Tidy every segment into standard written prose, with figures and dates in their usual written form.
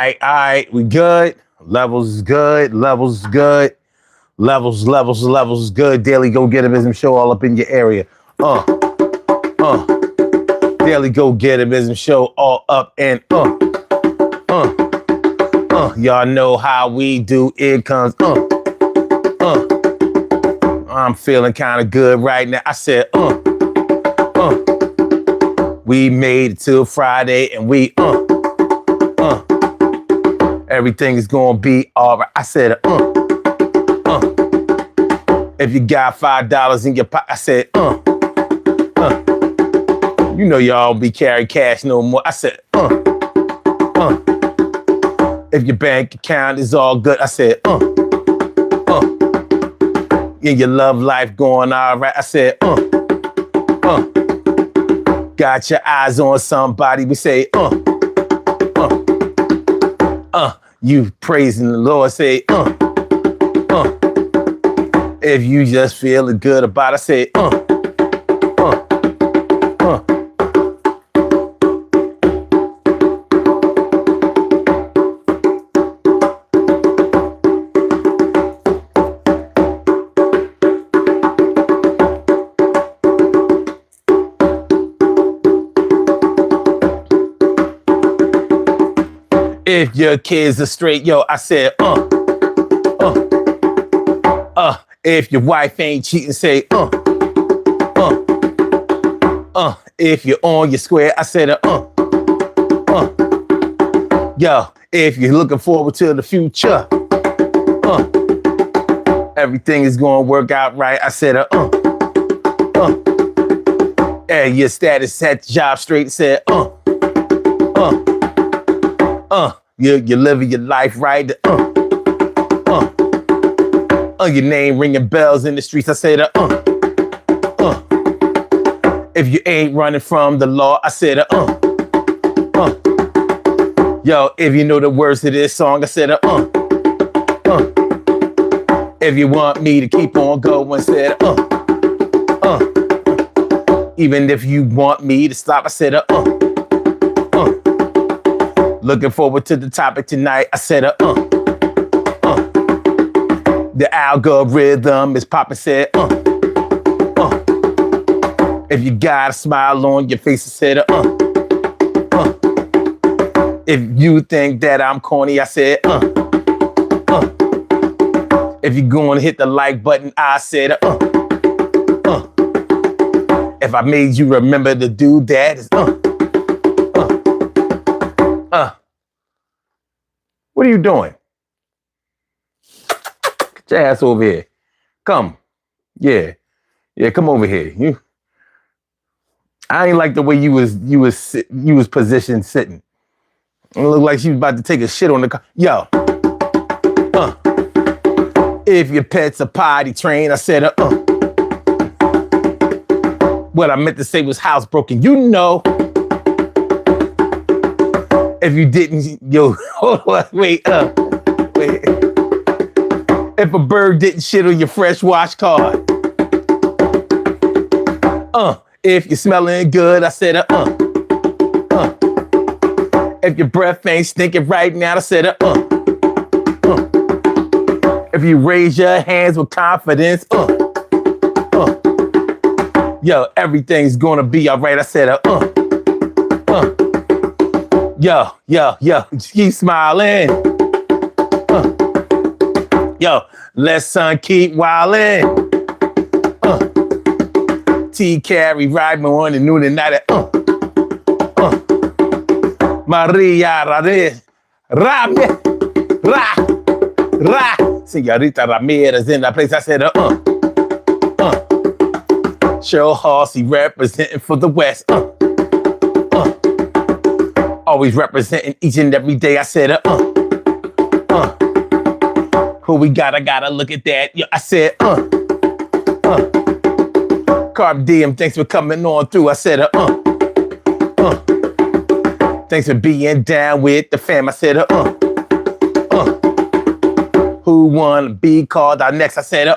All right, we good. Levels is good. Levels is good. Levels is good. Daily Go Getterism show all up in your area. Uh. Daily Go Getterism show all up and Y'all know how we do. It comes I'm feeling kind of good right now. I said we made it till Friday and we everything is gonna be all right. I said if you got $5 in your pocket, I said you know y'all don't be carrying cash no more. I said if your bank account is all good, I said in your love life going all right. I said got your eyes on somebody. We say you praising the Lord. Say if you just feeling good about it, I say if your kids are straight, yo, I said, if your wife ain't cheating, say, if you're on your square, I said, yo, if you're looking forward to the future, everything is gonna work out right. I said, and your status at the job straight, said, you're living your life right. Your name ringing bells in the streets. I said, if you ain't running from the law, I said, yo, if you know the words to this song, I said, if you want me to keep on going, I said, even if you want me to stop, I said, looking forward to the topic tonight. I said, the algorithm is popping. Said, if you got a smile on your face, I said, if you think that I'm corny, I said, if you're going to hit the like button, I said, if I made you remember to do that, it's what are you doing? Get your ass over here. Come. Yeah, come over here. I ain't like the way you was positioned sitting. It looked like she was about to take a shit on the car. Yo. If your pet's a potty train, I said, what I meant to say was housebroken. You know. If you didn't, yo, hold on, wait. If a bird didn't shit on your fresh wash card. If you're smelling good, I said, if your breath ain't stinking right now, I said, if you raise your hands with confidence, yo, everything's gonna be all right. I said, yo, keep smiling. Yo, let son keep wildin'. T carry ride morning, noon and night. Maria Ramirez, Señorita Ramirez in that place. I said, Cheryl Halsey representing for the West. Always representing each and every day. I said, who we got? I gotta look at that. Yo, I said, Carb Diem, thanks for coming on through. I said, thanks for being down with the fam. I said, who wanna be called out next? I said,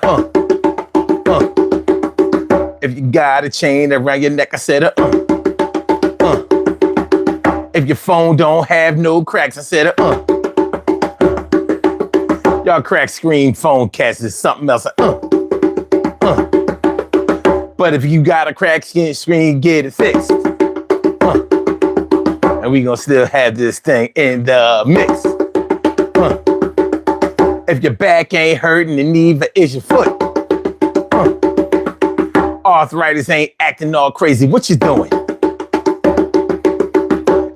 if you got a chain around your neck, I said, if your phone don't have no cracks, I said, Y'all crack screen phone cats is something else. But if you got a crack screen, get it fixed. And we gonna still have this thing in the mix. If your back ain't hurting and neither is your foot. Arthritis ain't acting all crazy. What you doing?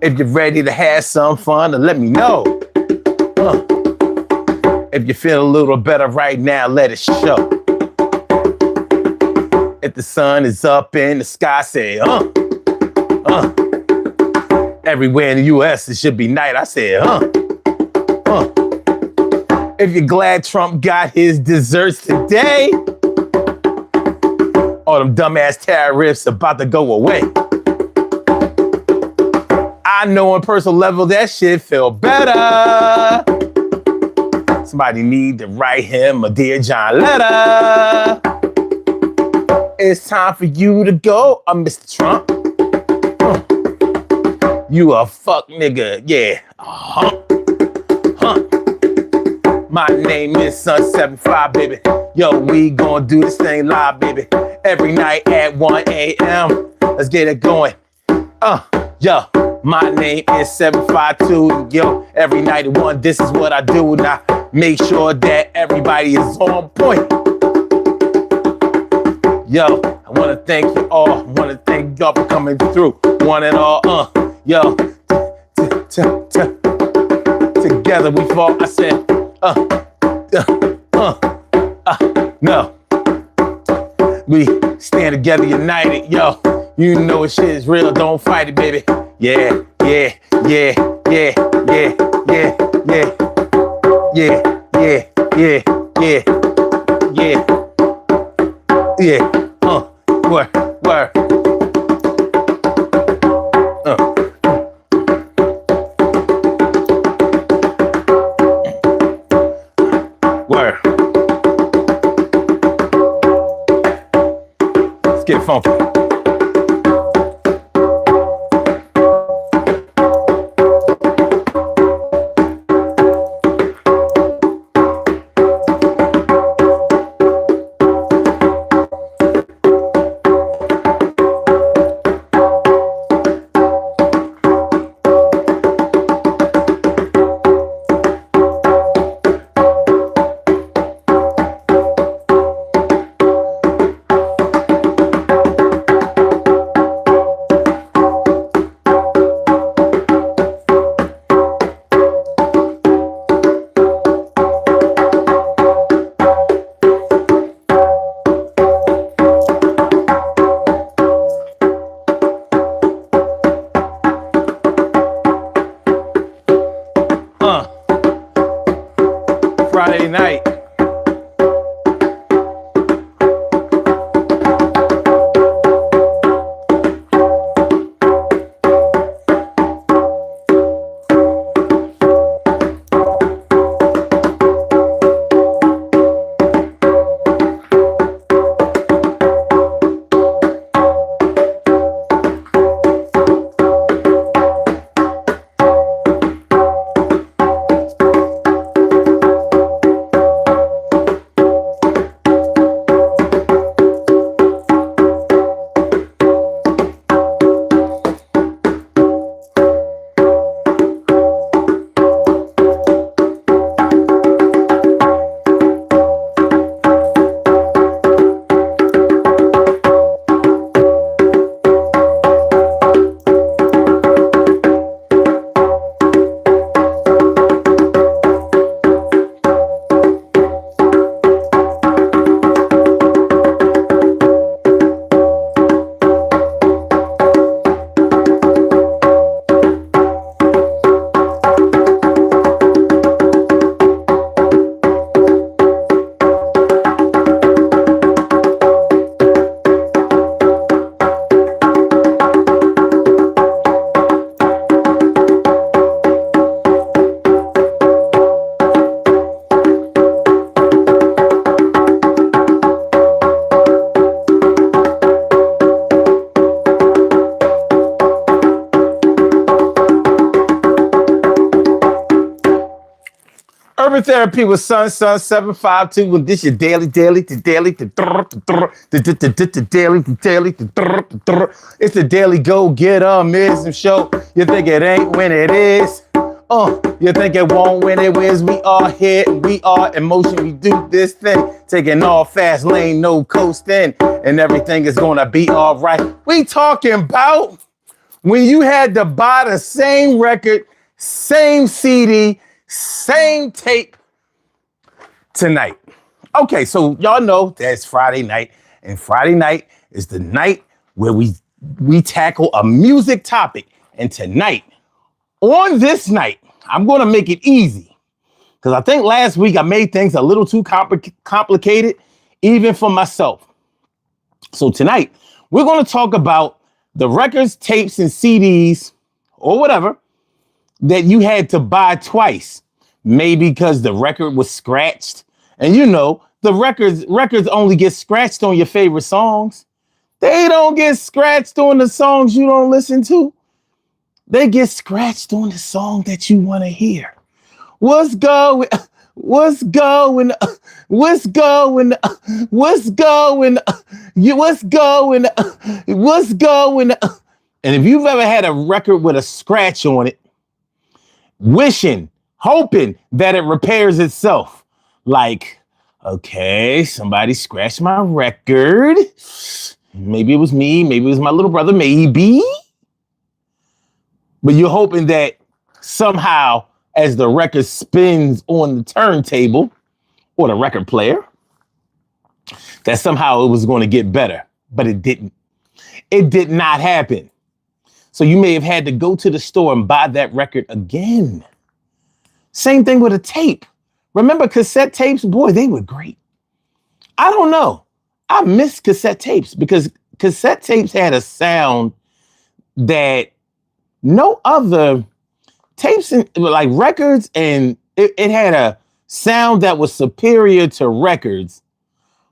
If you're ready to have some fun, then let me know. If you feel a little better right now, let it show. If the sun is up in the sky, say, Everywhere in the U.S. it should be night. I said, If you're glad Trump got his desserts today, all them dumbass tariffs about to go away. I know on a personal level that shit feel better. Somebody need to write him a Dear John letter. It's time for you to go, Mr. Trump. You a fuck nigga, yeah. My name is Sun75, baby. Yo, we gon' do this thing live, baby. Every night at 1 a.m. Let's get it going. Yo, my name is 752. Yo, every night at 1, this is what I do. Now, make sure that everybody is on point. Yo, I wanna thank you all. I wanna thank y'all for coming through. One and all, yo. Together we fall. I said, no. We stand together united, yo. You know shit is real, don't fight it, baby. Yeah, yeah, yeah, yeah, yeah, yeah, yeah, yeah, yeah, yeah, yeah, yeah, yeah, word, word. Word. Let's get funky. Friday night. Urban Therapy with Sun 752. And this your daily. It's the daily go getter mism show. You think it ain't when it is. You think it won't when it wins. We are here, we are in motion. We do this thing, taking all fast lane, no coasting, and everything is gonna be all right. We talking about when you had to buy the same record, same CD, same tape tonight. Okay, so y'all know that's Friday night, and Friday night is the night where we tackle a music topic. And tonight, on this night, I'm going to make it easy because I think last week I made things a little too complicated, even for myself. So tonight, we're going to talk about the records, tapes, and CDs, or whatever, that you had to buy twice. Maybe because the record was scratched. And you know, the records only get scratched on your favorite songs. They don't get scratched on the songs you don't listen to. They get scratched on the song that you want to hear. What's going? What's going? What's going? What's going? What's going? What's going? And if you've ever had a record with a scratch on it, hoping that it repairs itself. Like, okay, somebody scratched my record. Maybe it was me. Maybe it was my little brother. Maybe. But you're hoping that somehow, as the record spins on the turntable or the record player, that somehow it was going to get better. But it didn't. It did not happen. So you may have had to go to the store and buy that record again. Same thing with a tape. Remember cassette tapes? Boy, they were great. I don't know. I miss cassette tapes because cassette tapes had a sound that no other tapes, like records, and it had a sound that was superior to records,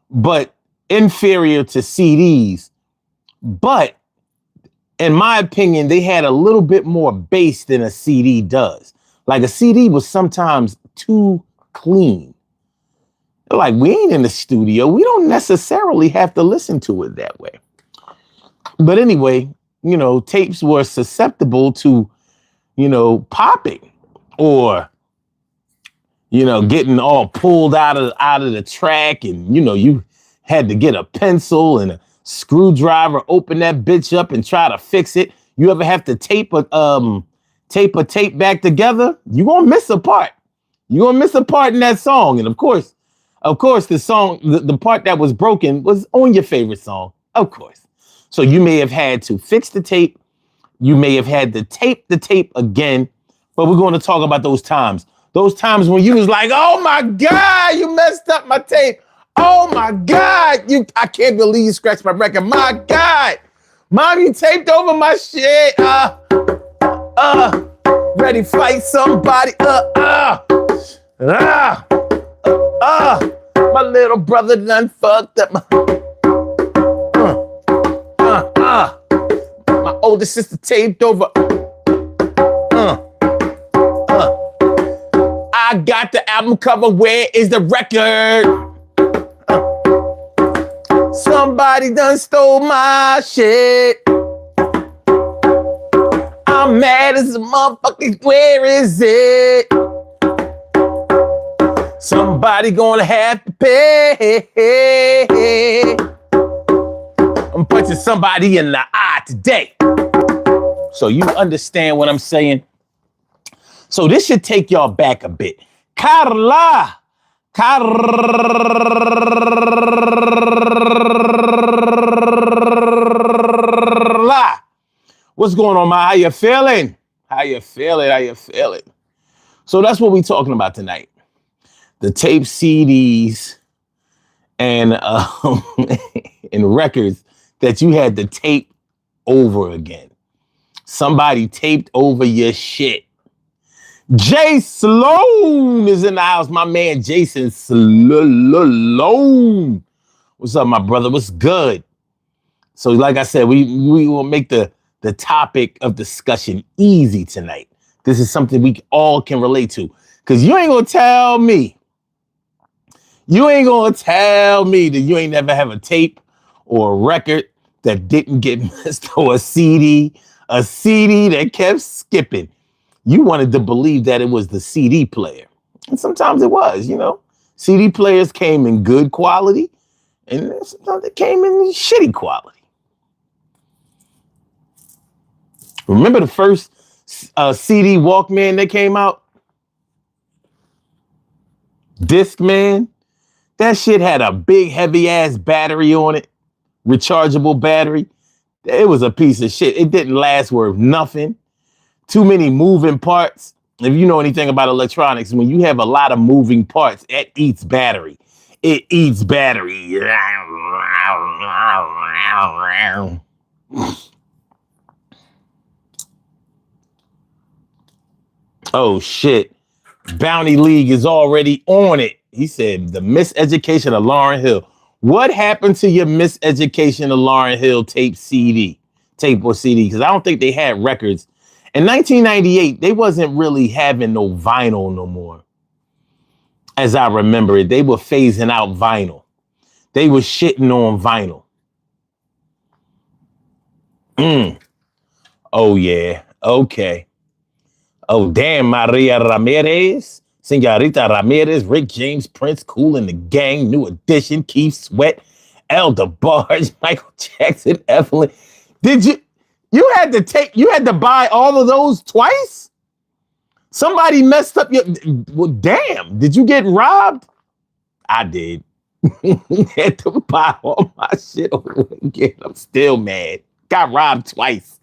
but inferior to CDs. But in my opinion, they had a little bit more bass than a CD does. Like a CD was sometimes too clean. Like, we ain't in the studio. We don't necessarily have to listen to it that way. But anyway, you know, tapes were susceptible to, you know, popping or, you know, getting all pulled out of the track. And, you know, you had to get a pencil and a screwdriver, open that bitch up and try to fix it. You ever have to tape a tape back together? You're going to miss a part. You're going to miss a part in that song. And of course, the song, the part that was broken was on your favorite song, of course. So you may have had to fix the tape. You may have had to tape the tape again. But we're going to talk about those times. Those times when you was like, oh my God, you messed up my tape. Oh my God, I can't believe you scratched my record. My God, Mom, you taped over my shit. Ready to fight somebody. My little brother done fucked up. My older sister taped over. I got the album cover. Where is the record? Somebody done stole my shit. I'm mad as a motherfucker. Where is it? Somebody gonna have to pay. I'm punching somebody in the eye today. So you understand what I'm saying? So this should take y'all back a bit. Carla, what's going on, ma? How you feeling? How you feeling? So that's what we're talking about tonight. The tape, CDs, and and records that you had to tape over again. Somebody taped over your shit. Jay Sloan is in the house. My man Jason Sloan. What's up, my brother? What's good? So like I said, we will make the topic of discussion easy tonight. This is something we all can relate to. Because you ain't going to tell me. You ain't going to tell me that you ain't never have a tape or a record that didn't get missed, or a CD that kept skipping. You wanted to believe that it was the CD player. And sometimes it was, you know. CD players came in good quality, and sometimes they came in shitty quality. Remember the first CD Walkman that came out? Discman? That shit had a big, heavy-ass battery on it. Rechargeable battery. It was a piece of shit. It didn't last worth nothing. Too many moving parts. If you know anything about electronics, when you have a lot of moving parts, it eats battery. It eats battery. Oh, shit. Bounty League is already on it. He said, the Miseducation of Lauryn Hill. What happened to your Miseducation of Lauryn Hill tape or CD? Because I don't think they had records. In 1998, they wasn't really having no vinyl no more. As I remember it, they were phasing out vinyl. They were shitting on vinyl. Oh, yeah. Okay. Oh, damn, Maria Ramirez, Senorita Ramirez, Rick James, Prince, Kool and the Gang, New Edition, Keith Sweat, El DeBarge, Michael Jackson, Evelyn. You had to buy all of those twice? Somebody messed up well, damn, did you get robbed? I did. Had to buy all my shit over again. I'm still mad. Got robbed twice.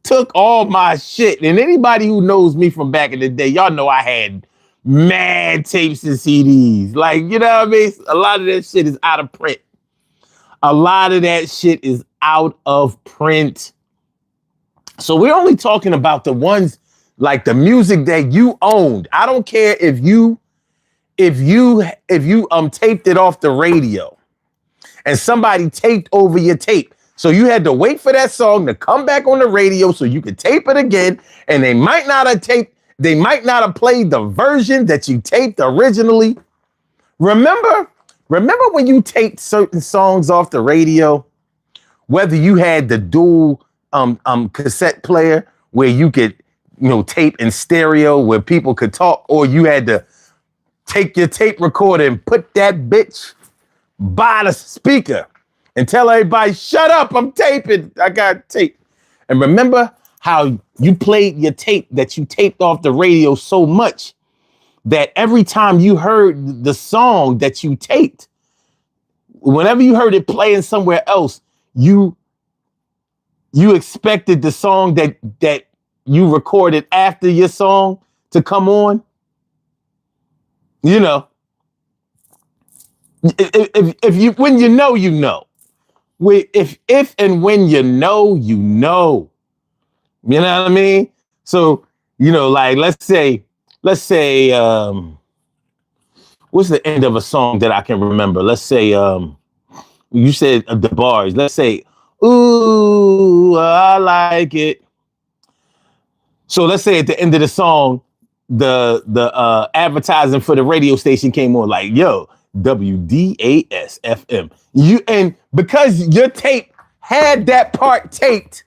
Took all my shit. And anybody who knows me from back in the day, y'all know I had mad tapes and CDs. Like, you know what I mean? A lot of that shit is out of print. A lot of that shit is out of print. So we're only talking about the ones, like the music that you owned. I don't care if you taped it off the radio and somebody taped over your tape. So you had to wait for that song to come back on the radio so you could tape it again. And they might not have played the version that you taped originally. Remember when you taped certain songs off the radio, whether you had the dual cassette player where you could, tape in stereo where people could talk, or you had to take your tape recorder and put that bitch by the speaker and tell everybody, shut up, I'm taping. I got tape. And remember how you played your tape that you taped off the radio so much that every time you heard the song that you taped, whenever you heard it playing somewhere else, you expected the song that you recorded after your song to come on? If you, when you know, you know. If and when you know, you know. You know what I mean? So, like let's say, what's the end of a song that I can remember? Let's say, you said the bars. Let's say, ooh, I like it. So let's say at the end of the song, the advertising for the radio station came on, like, yo, WDAS FM. And because your tape had that part taped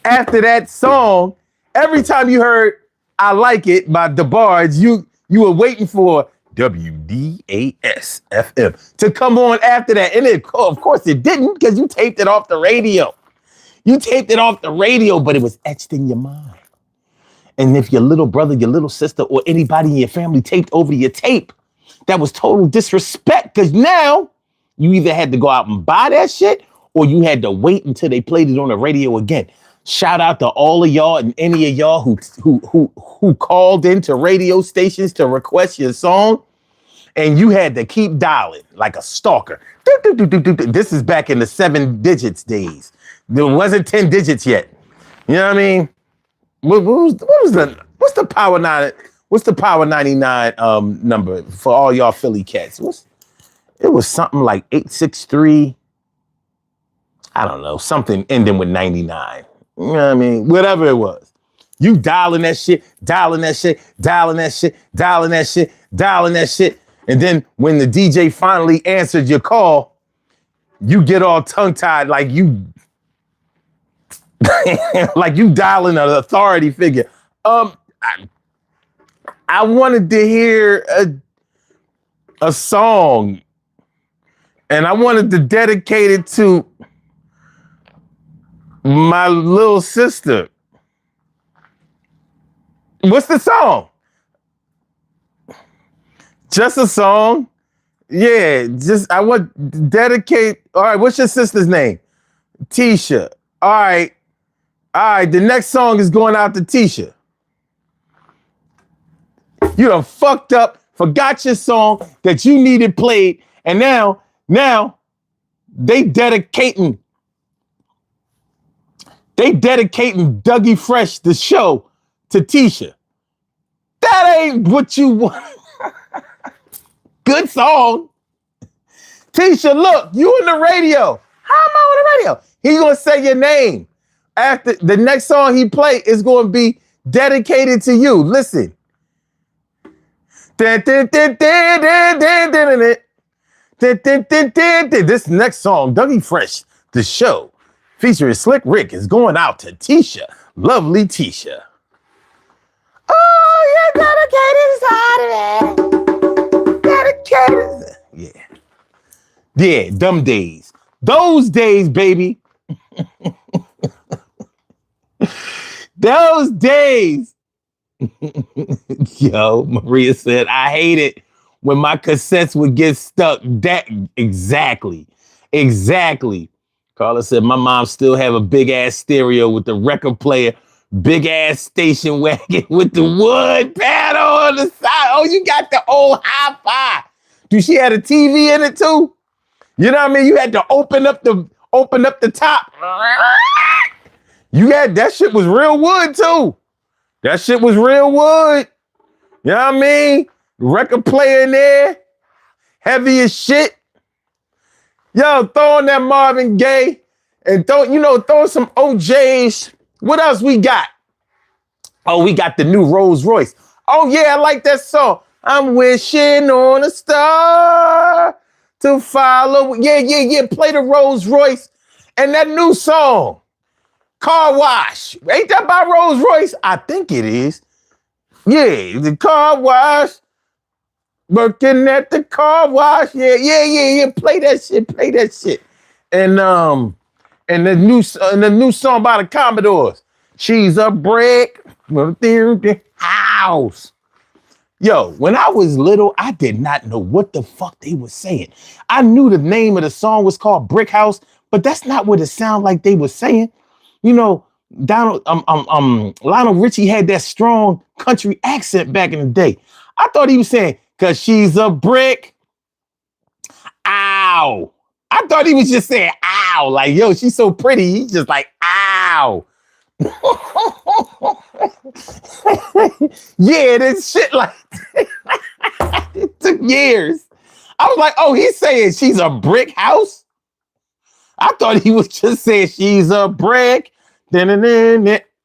after that song, every time you heard I Like It by DeBarge, you were waiting for WDAS FM to come on after that. And of course it didn't, because you taped it off the radio. You taped it off the radio, but it was etched in your mind. And if your little brother, your little sister, or anybody in your family taped over your tape, that was total disrespect, because now you either had to go out and buy that shit or you had to wait until they played it on the radio again. Shout out to all of y'all and any of y'all who called into radio stations to request your song, and you had to keep dialing like a stalker. This is back in the 7 digits days. There wasn't 10 digits yet. You know what I mean? What's the Power 9? What's the Power 99 number for all y'all Philly cats? It was something like 863. I don't know, something ending with 99. You know what I mean? Whatever it was. You dialing that shit, dialing that shit, dialing that shit, dialing that shit, dialing that shit. And then when the DJ finally answered your call, you get all tongue-tied like you like you dialing an authority figure. I wanted to hear a song, and I wanted to dedicate it to my little sister. What's the song? Just a song? Yeah, I want to dedicate. All right, what's your sister's name? Tisha. All right, the next song is going out to Tisha. You done fucked up, forgot your song that you needed played, and now they dedicating Dougie Fresh, the show, to Tisha. That ain't what you want. Good song. Tisha, look, you on the radio. How am I on the radio? He's gonna say your name. After the next song he play is gonna be dedicated to you. Listen. This next song, Dougie Fresh, the show, featuring Slick Rick, is going out to Tisha, lovely Tisha. Oh, you're dedicated. Yeah, dumb days. Those days, baby. Those days. Yo, Maria said, I hate it when my cassettes would get stuck. That exactly. Carla said, my mom still have a big ass stereo with the record player, big ass station wagon with the wood panel on the side. Oh, you got the old hi-fi. Dude, she had a TV in it too. You know what I mean? You had to open up the top. You had that shit was real wood too. That shit was real wood. You know what I mean? Record player in there. Heavy as shit. Yo, throw on that Marvin Gaye. And throw some OJs. What else we got? Oh, we got the new Rolls Royce. Oh, yeah, I like that song. I'm wishing on a star to follow. Yeah. Play the Rolls Royce. And that new song. Car Wash. Ain't that by Rolls Royce? I think it is. Yeah, the car wash. Working at the car wash. Yeah. Play that shit. And the new song by the Commodores. She's a brick house. Yo, when I was little, I did not know what the fuck they were saying. I knew the name of the song was called Brick House, but that's not what it sounded like they were saying. You know, Lionel Richie had that strong country accent back in the day. I thought he was saying, cause she's a brick. Ow. I thought he was just saying, ow. Like, yo, she's so pretty. He's just like, ow. Yeah, this shit like, it took years. I was like, oh, he's saying she's a brick house? I thought he was just saying she's a brick.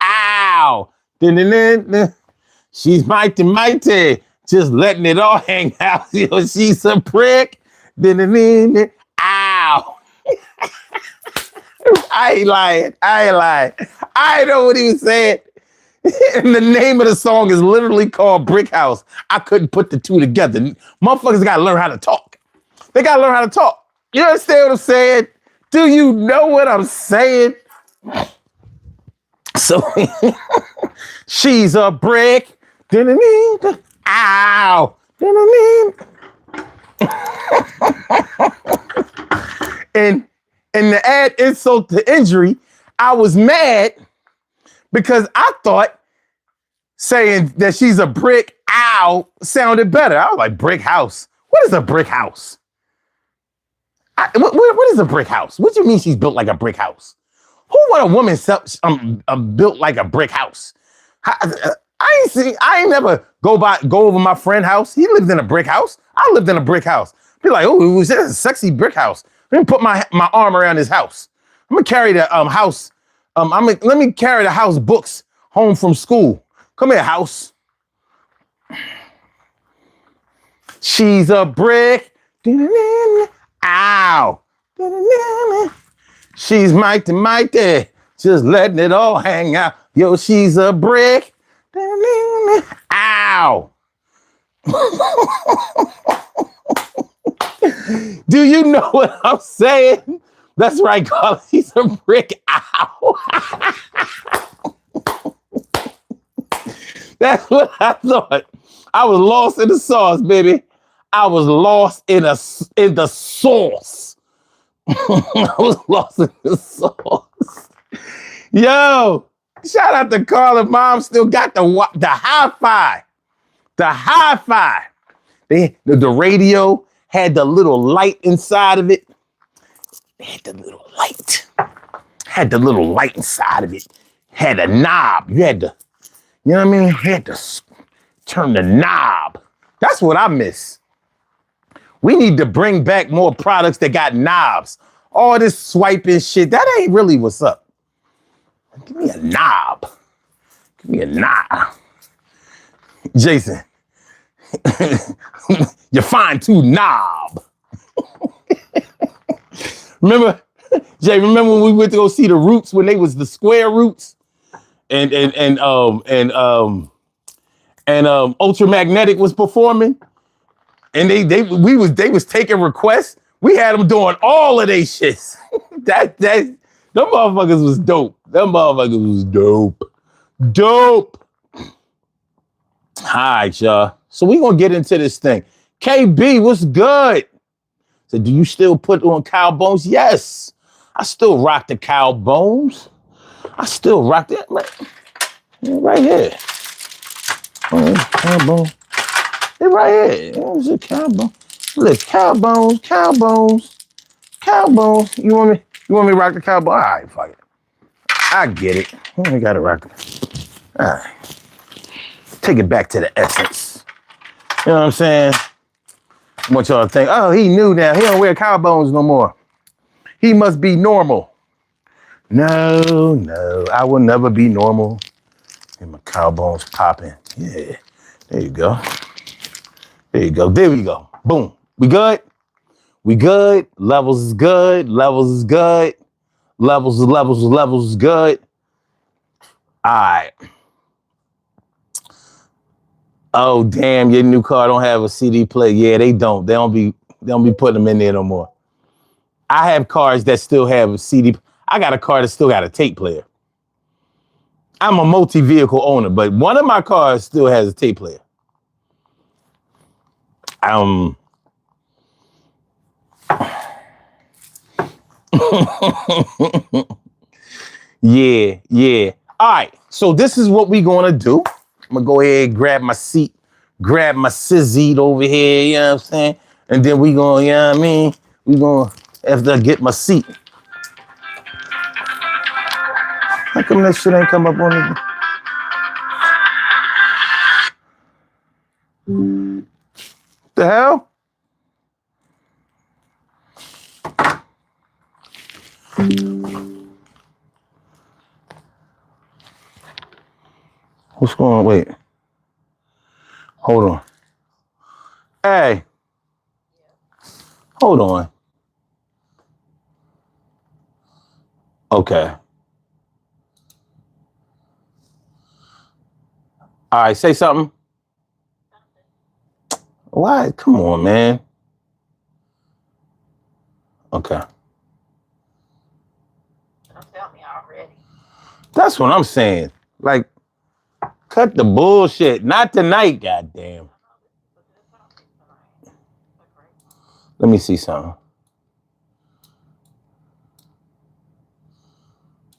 Ow. She's mighty. Just letting it all hang out. Yo, she's a prick. Ow. I ain't lying. I know what he was saying. And the name of the song is literally called Brick House. I couldn't put the two together. Motherfuckers gotta learn how to talk. They gotta learn how to talk. You understand what I'm saying? Do you know what I'm saying? So she's a brick. Ow. And to add insult to injury, I was mad because I thought saying that she's a brick, ow, sounded better. I was like, brick house. What is a brick house? What is a brick house? What do you mean she's built like a brick house? Who want a woman built like a brick house? I ain't never go over my friend's house. He lived in a brick house. I lived in a brick house. Be like, oh, it was just a sexy brick house. Let me put my arm around his house. I'm gonna carry the house. Let me carry the house books home from school. Come here, house. She's a brick. Ow. She's mighty. Just letting it all hang out. Yo, she's a brick. Ow. Do you know what I'm saying? That's right, Carl. She's a brick. Ow. That's what I thought. I was lost in the sauce, baby. I was lost in the sauce. I was lost in the sauce. Yo, shout out to Carla. Mom still got the hi-fi. The hi-fi. The radio had the little light inside of it. It had the little light. Had the little light inside of it. Had a knob. You had to, you know what I mean? You had to turn the knob. That's what I miss. We need to bring back more products that got knobs. All this swiping shit, that ain't really what's up. Give me a knob. Give me a knob. Jason, you find two knob. Remember, Jay, remember when we went to go see the Roots when they was the square Roots? And Ultramagnetic was performing? And they was taking requests. We had them doing all of they shits. Them motherfuckers was dope. Them motherfuckers was dope. Dope. All right, y'all. So we gonna get into this thing. KB, what's good? So do you still put on cow bones? Yes. I still rock the cow bones. I still rock that, man. Right here. Cow bone. They're right here. It's a cow bone. Look, cow bones, cow bones, cow bones. You want me to rock the cow bone? All right, fuck it. I get it. We gotta rock it. All right. Take it back to the essence. You know what I'm saying? I want y'all to think, oh, he knew now. He don't wear cow bones no more. He must be normal. No, I will never be normal. And my cow bones popping. Yeah, there you go. There you go. There we go. Boom. We good? We good. Levels is good. Levels is good. Levels is good. All right. Oh, damn, your new car don't have a CD player. Yeah, they don't. They don't be putting them in there no more. I have cars that still have a CD. I got a car that still got a tape player. I'm a multi-vehicle owner, but one of my cars still has a tape player. Yeah. All right, so this is what we gonna do. I'm gonna go ahead and grab my seat, grab my seat over here, you know what I'm saying? And then we gonna, you know what I mean? We gonna have to get my seat. How come that shit ain't come up on it? The hell? What's going on? Wait. Hold on. Hey. Hold on. Okay. All right, say something. Why? Come on, man. Okay. Don't tell me already. That's what I'm saying. Like, cut the bullshit. Not tonight, goddamn. Let me see something.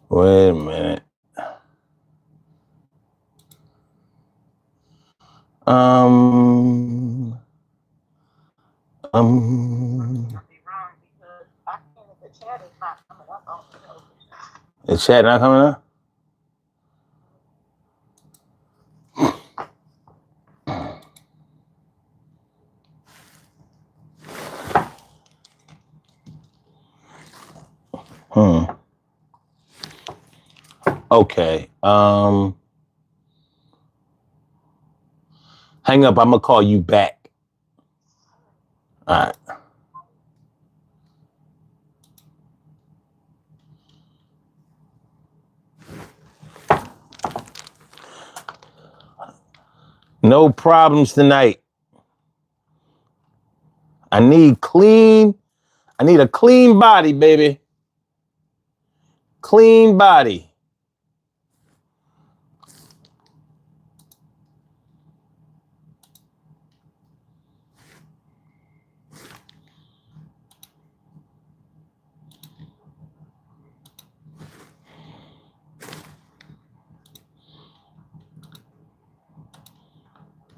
Wait a minute. The chat not coming up? Okay. Hang up. I'm gonna call you back. All right. No problems tonight. I need a clean body, baby. Clean body.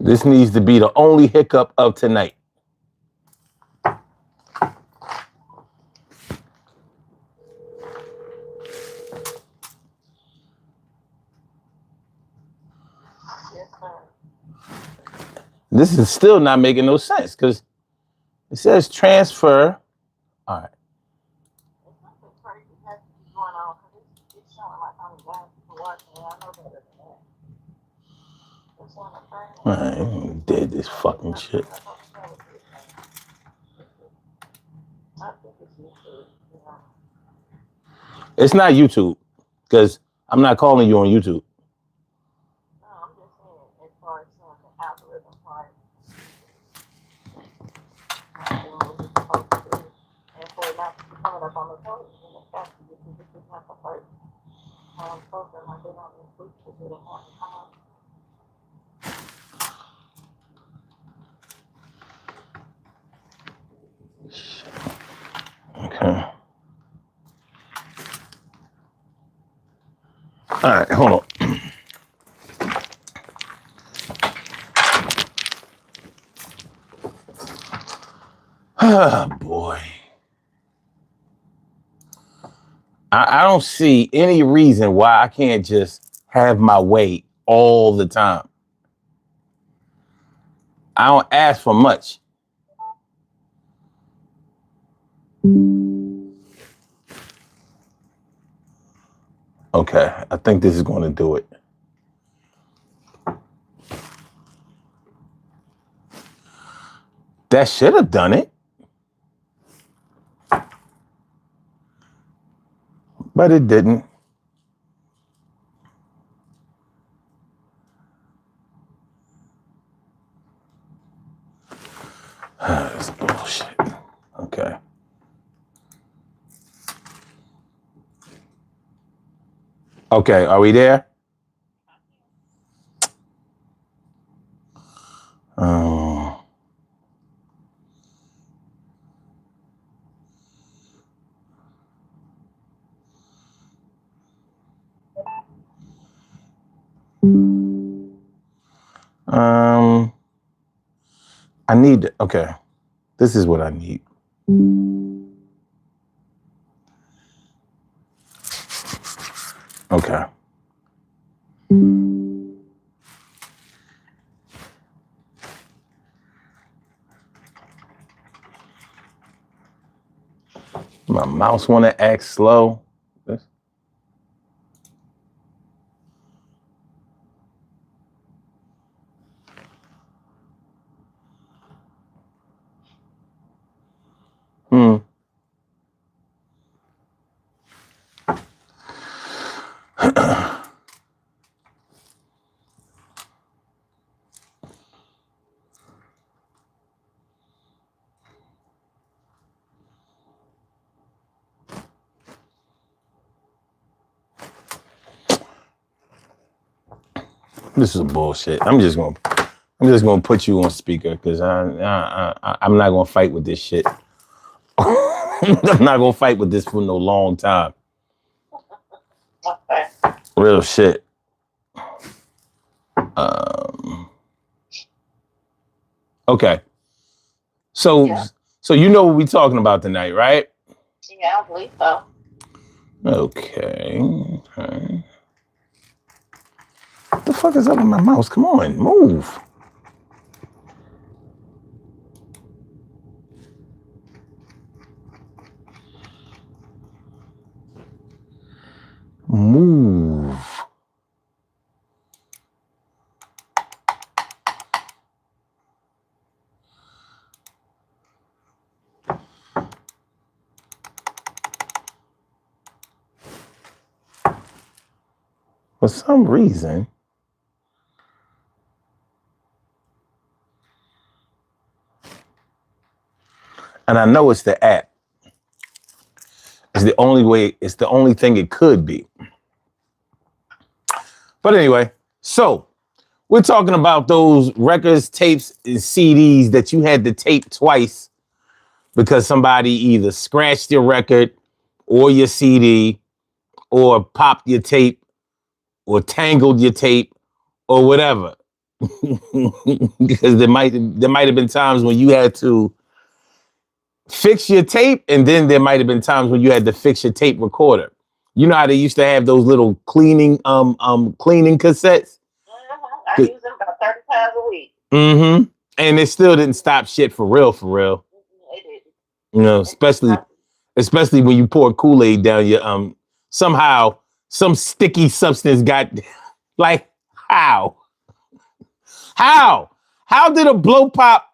This needs to be the only hiccup of tonight. Yes, sir. This is still not making no sense because it says transfer. All right. There's something crazy has to be going on because it's showing like I'm down to watching and I know better than that. It's on the frame. All right, I did this fucking shit. I think it's YouTube. Yeah. It's not YouTube because I'm not calling you on YouTube. No, I'm just saying as far as showing the algorithm part. I'm doing what it's supposed to do. And for it not to be coming up on the page, and it's got to because this is not the first program I've been on this week to do it want to come up. Okay. All right, hold on. Oh, boy. I don't see any reason why I can't just have my way all the time. I don't ask for much. Okay, I think this is going to do it. That should have done it. But it didn't. That's bullshit. Okay. Okay, are we there? Oh. I need, okay. This is what I need. Okay. My mouse want to act slow. This is bullshit. I'm just gonna put you on speaker because I'm not gonna fight with this shit. I'm not gonna fight with this for no long time. Okay. Real shit. Okay. So Yeah. so you know what we talking about tonight, right? Yeah, I believe so. Okay. What the fuck is up with my mouse? Come on, move. Move. For some reason, and I know it's the app. It's the only way, it's the only thing it could be. But anyway, so we're talking about those records, tapes, and CDs that you had to tape twice because somebody either scratched your record or your CD or popped your tape or tangled your tape or whatever. Because there might have been times when you had to fix your tape, and then there might have been times when you had to fix your tape recorder. You know how they used to have those little cleaning cassettes? I use them about 30 times a week. Mm-hmm. And it still didn't stop shit for real, for real. It didn't. You know, especially when you pour Kool-Aid down your somehow some sticky substance got like how? How did a blow pop?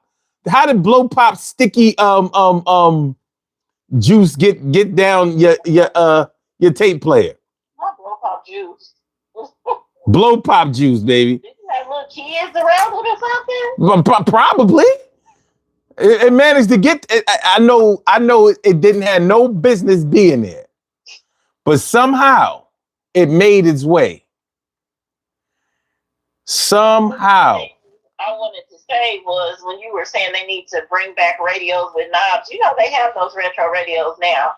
How did blow pop sticky juice get down your tape player? Not blow pop juice. Blow pop juice, baby. Did you have little kids around it or something? Probably. It managed to get. I know. It didn't have no business being there, but somehow it made its way. Somehow. I wanted to say was when you were saying they need to bring back radios with knobs. You know they have those retro radios now.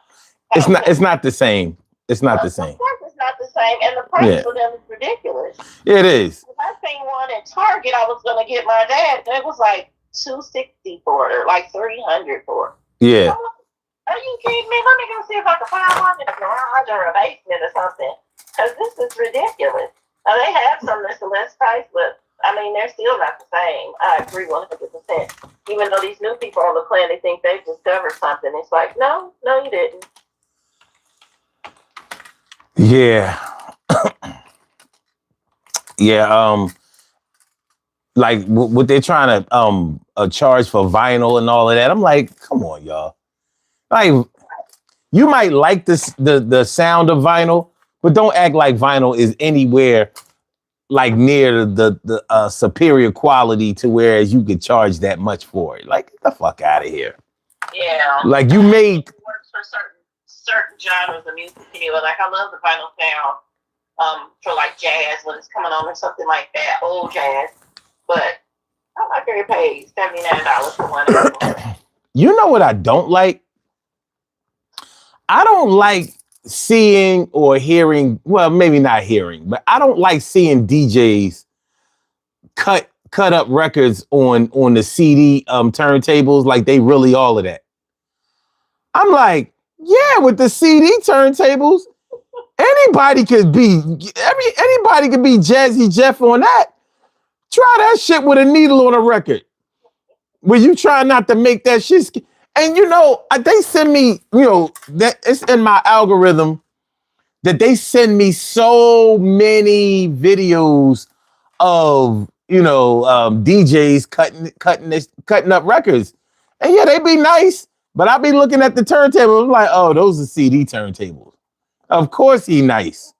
It's not the same. It's not the same. Of course, it's not the same, and the price for them is ridiculous. It is. When I seen one at Target, I was gonna get my dad, and it was like $260 for it, or like $300 for it. Yeah. Are you kidding me? Let me go see if I can find one in a garage or a basement or something, because this is ridiculous. Now they have some that's less price, but I mean they're still not the same. I agree 100%. Even though these new people on the planet think they've discovered something, it's like no, you didn't. Yeah. Yeah, like what they're trying to charge for vinyl and all of that. I'm like, come on, y'all. Like, you might like the sound of vinyl, but don't act like vinyl is anywhere like near the superior quality to whereas you could charge that much for it. Like, get the fuck out of here. Yeah. Like you make it works for certain genres of music anyway. Like I love the vinyl sound for like jazz when it's coming on or something like that, old jazz. But I'm not going to pay $79 for one of them. You know what I don't like? I don't like seeing or hearing, well, maybe not hearing, but I don't like seeing DJs cut up records on the CD turntables like they really all of that. I'm like, yeah, with the CD turntables, anybody could be Jazzy Jeff on that. Try that shit with a needle on a record. Where you try not to make that shit. And you know, they send me, you know, that it's in my algorithm that they send me so many videos of, you know, DJs cutting up records. And yeah, they be nice, but I be looking at the turntable, I'm like, oh, those are CD turntables. Of course he nice.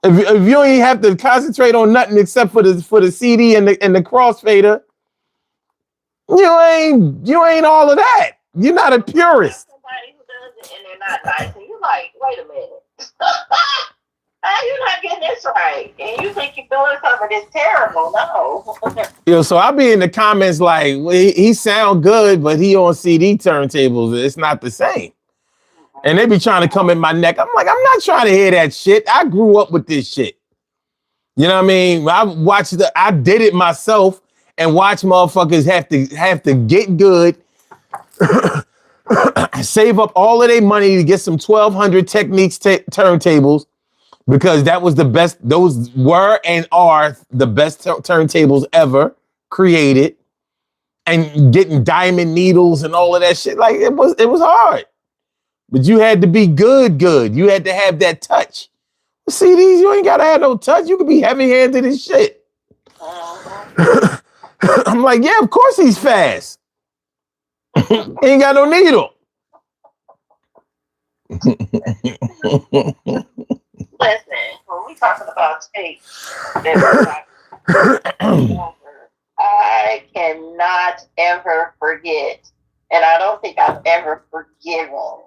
If you ain't have to concentrate on nothing except for the CD and the crossfader, you ain't all of that. You're not a purist. Somebody who does it and they're not nice, and you're like, wait a minute, how you not getting this right? And you think you're doing something that's terrible? No. Yo, so I be in the comments like, well, he sound good, but he on CD turntables. It's not the same. And they be trying to come in my neck. I'm like, I'm not trying to hear that shit. I grew up with this shit. You know what I mean? I did it myself and watch motherfuckers have to get good, save up all of their money to get some 1200 Techniques turntables because that was the best. Those were and are the best turntables ever created, and getting diamond needles and all of that shit. Like it was hard. But you had to be good. You had to have that touch. CDs, you ain't gotta have no touch. You could be heavy-handed as shit. I'm like, yeah, of course he's fast. Ain't got no needle. Listen, when we talking about tapes, that I cannot ever forget, and I don't think I've ever forgiven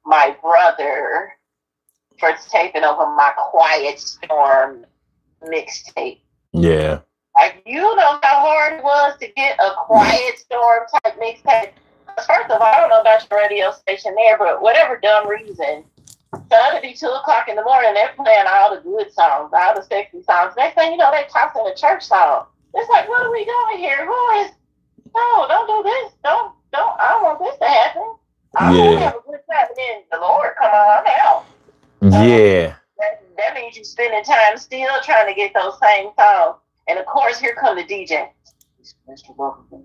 my brother for taping over my Quiet Storm mixtape. Yeah. Like, you know how hard it was to get a Quiet Storm type mixtape. First of all, I don't know about your radio station there, but whatever dumb reason, so it'll be 2 o'clock in the morning. They're playing all the good songs, all the sexy songs. Next thing you know, they tossing a church song. It's like, what are we doing here? No, don't do this. Don't. I don't want this to happen. I want to have a good time. And then the Lord, come on out. Yeah. That means you're spending time still trying to get those same songs. And of course, here come the DJ. Mr. Wilkerson,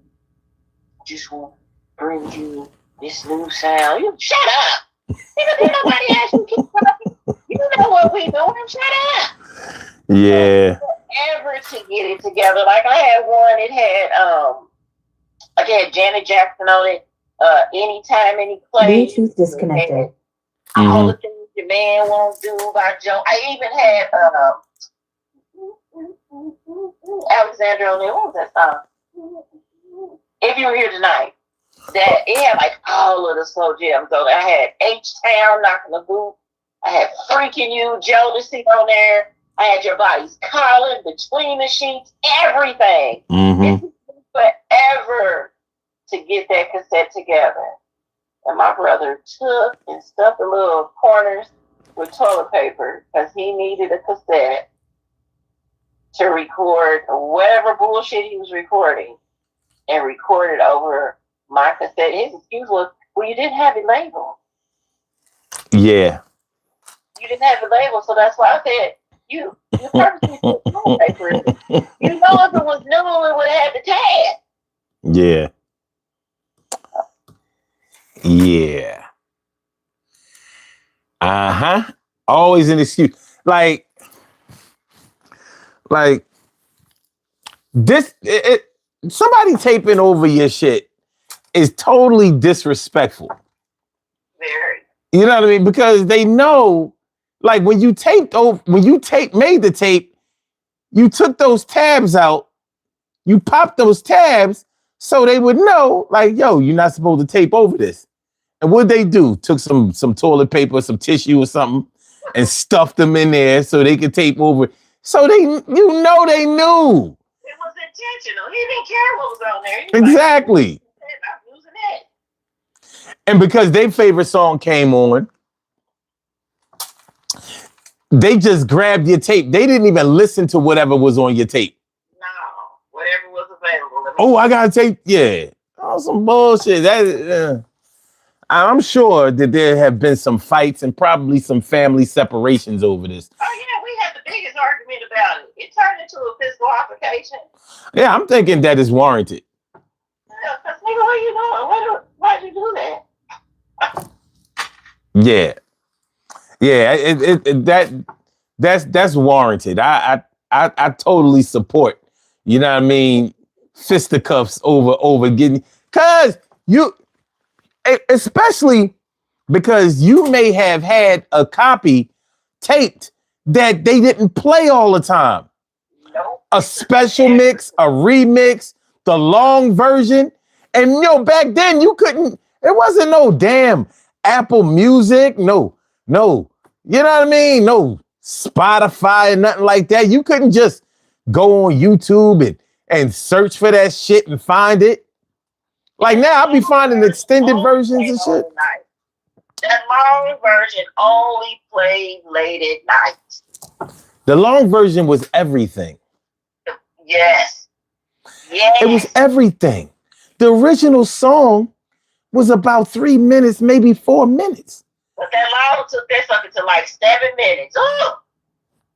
just want to bring you this new sound. You shut up. Did nobody ask you to keep talking? You know what we doing. Shut up. Yeah. Ever to get it together. Like I had one, it had Janet Jackson on it. Anytime, any place. Bluetooth disconnected. All the things your man won't do by Joe. I even had Alexandra on there. What was that song? If You Were Here Tonight. That it had like all of the slow jams on it. I had H-Town, Knocking the Boot. I had Freaking You, Jodeci on there. I had Your Body's Calling, Between the Sheets, everything. It took me forever to get that cassette together. And my brother took and stuffed the little corners with toilet paper because he needed a cassette to record whatever bullshit he was recording and record it over my cassette. His excuse was, well, you didn't have it labeled. Yeah. You didn't have it labeled, so that's why I said, you purposely put toilet paper in it. You know, if it was new, it would have had the tag. Yeah. Yeah. Uh-huh. Always an excuse. Like this, somebody taping over your shit is totally disrespectful. Very. You know what I mean? Because they know, like when you made the tape, you took those tabs out, you popped those tabs so they would know, like, yo, you're not supposed to tape over this. And what'd they do? Took some toilet paper, some tissue or something, and stuffed them in there so they could tape over. So they knew. It was intentional. He didn't care what was on there. Exactly. Like, I'm using it. And because their favorite song came on, they just grabbed your tape. They didn't even listen to whatever was on your tape. No, whatever was available. Oh, I got a tape. Yeah. Oh, some bullshit. I'm sure that there have been some fights and probably some family separations over this. Oh, yeah, we had the biggest argument about it. It turned into a physical altercation. Yeah, I'm thinking that is warranted. Yeah, because, nigga, what are you doing? Why'd you do that? Yeah. Yeah, that's warranted. I totally support. You know what I mean? Fisticuffs over getting, cause especially because you may have had a copy taped that they didn't play all the time. Nope. A special mix, a remix, the long version. And back then you couldn't, it wasn't no damn Apple Music, no. You know what I mean? No Spotify and nothing like that. You couldn't just go on YouTube and search for that shit and find it. Like now, I'll be finding extended versions and shit. That long version only played late at night. The long version was everything. Yes. It was everything. The original song was about 3 minutes, maybe 4 minutes. But that long took that sucker to like 7 minutes. Oh,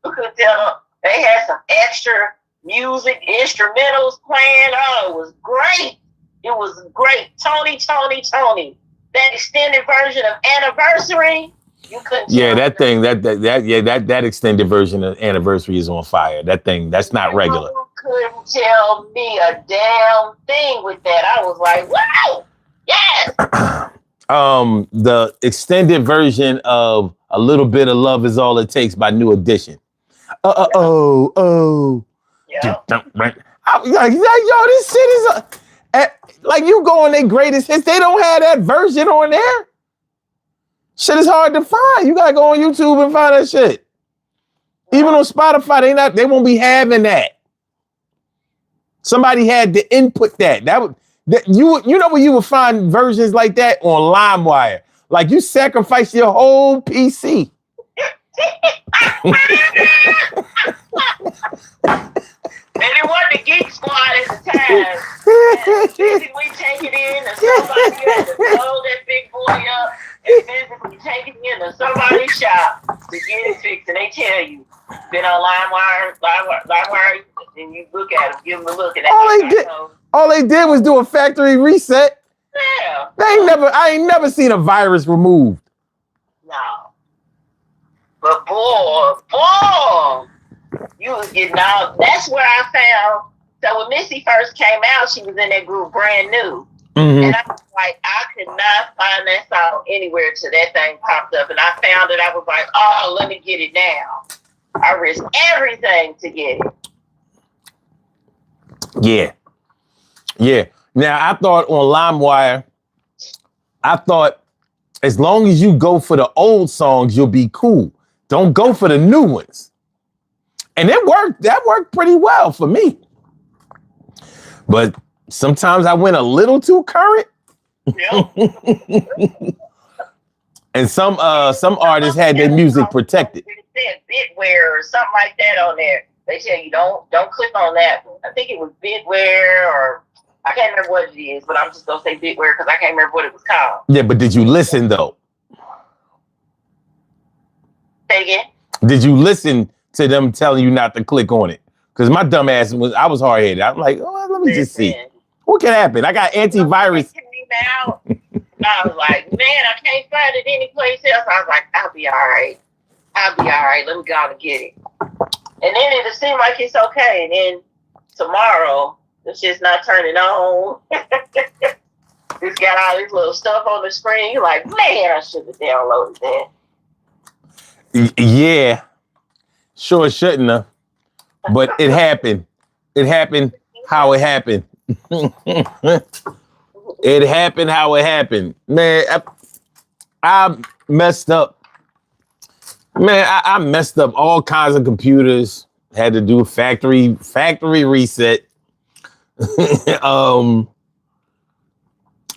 you could tell them they had some extra music, instrumentals playing. Oh, it was great. It was great. Tony. That extended version of Anniversary, you couldn't. Yeah, that thing, that extended version of Anniversary is on fire. That thing, that's not regular. You couldn't tell me a damn thing with that. I was like, wow, yes. The extended version of A little bit of love is all it takes by New Edition. Yeah. Like, yo, this shit is like you go on their greatest hits. They don't have that version on there. Shit is hard to find. You gotta go on YouTube and find that shit. Even on Spotify, they won't be having that. Somebody had to input that. You know where you would find versions like that on LimeWire. Like you sacrifice your whole PC. And it wasn't the Geek Squad at the time. And physically take it in, and somebody had to blow that big boy up and physically take it in to somebody's shop to get it fixed. And they tell you, been on LimeWire, and you look at them, give them a look, and all they did was do a factory reset. Yeah. I ain't never seen a virus removed. No. But boy, you was getting out. That's where I found. So when Missy first came out, she was in that group Brand New. Mm-hmm. And I was like, I could not find that song anywhere till that thing popped up. And I found it. I was like, oh, let me get it now. I risked everything to get it. Yeah. Now, I thought on LimeWire, as long as you go for the old songs, you'll be cool. Don't go for the new ones. And it worked. That worked pretty well for me. But sometimes I went a little too current. Yep. And some artists had their music protected. It said Bitware or something like that on there. They tell you don't click on that. I think it was Bitware, or I can't remember what it is, but I'm just gonna say Bitware because I can't remember what it was called. Yeah, but did you listen though? Say again? Did you listen to them telling you not to click on it? Because my dumb ass I was hard headed. I'm like, oh, let me just see what can happen. I got antivirus. Now, I was like, man, I can't find it anyplace else. I was like, I'll be all right. Let me go and get it. And then it'll seem like it's okay. And then tomorrow, it's just not turning on. It's got all this little stuff on the screen. You're like, man, I should have downloaded that. Yeah. Sure shouldn't have. But it happened. It happened how it happened. It happened how it happened. Man, I messed up. Man, I messed up all kinds of computers. Had to do a factory reset.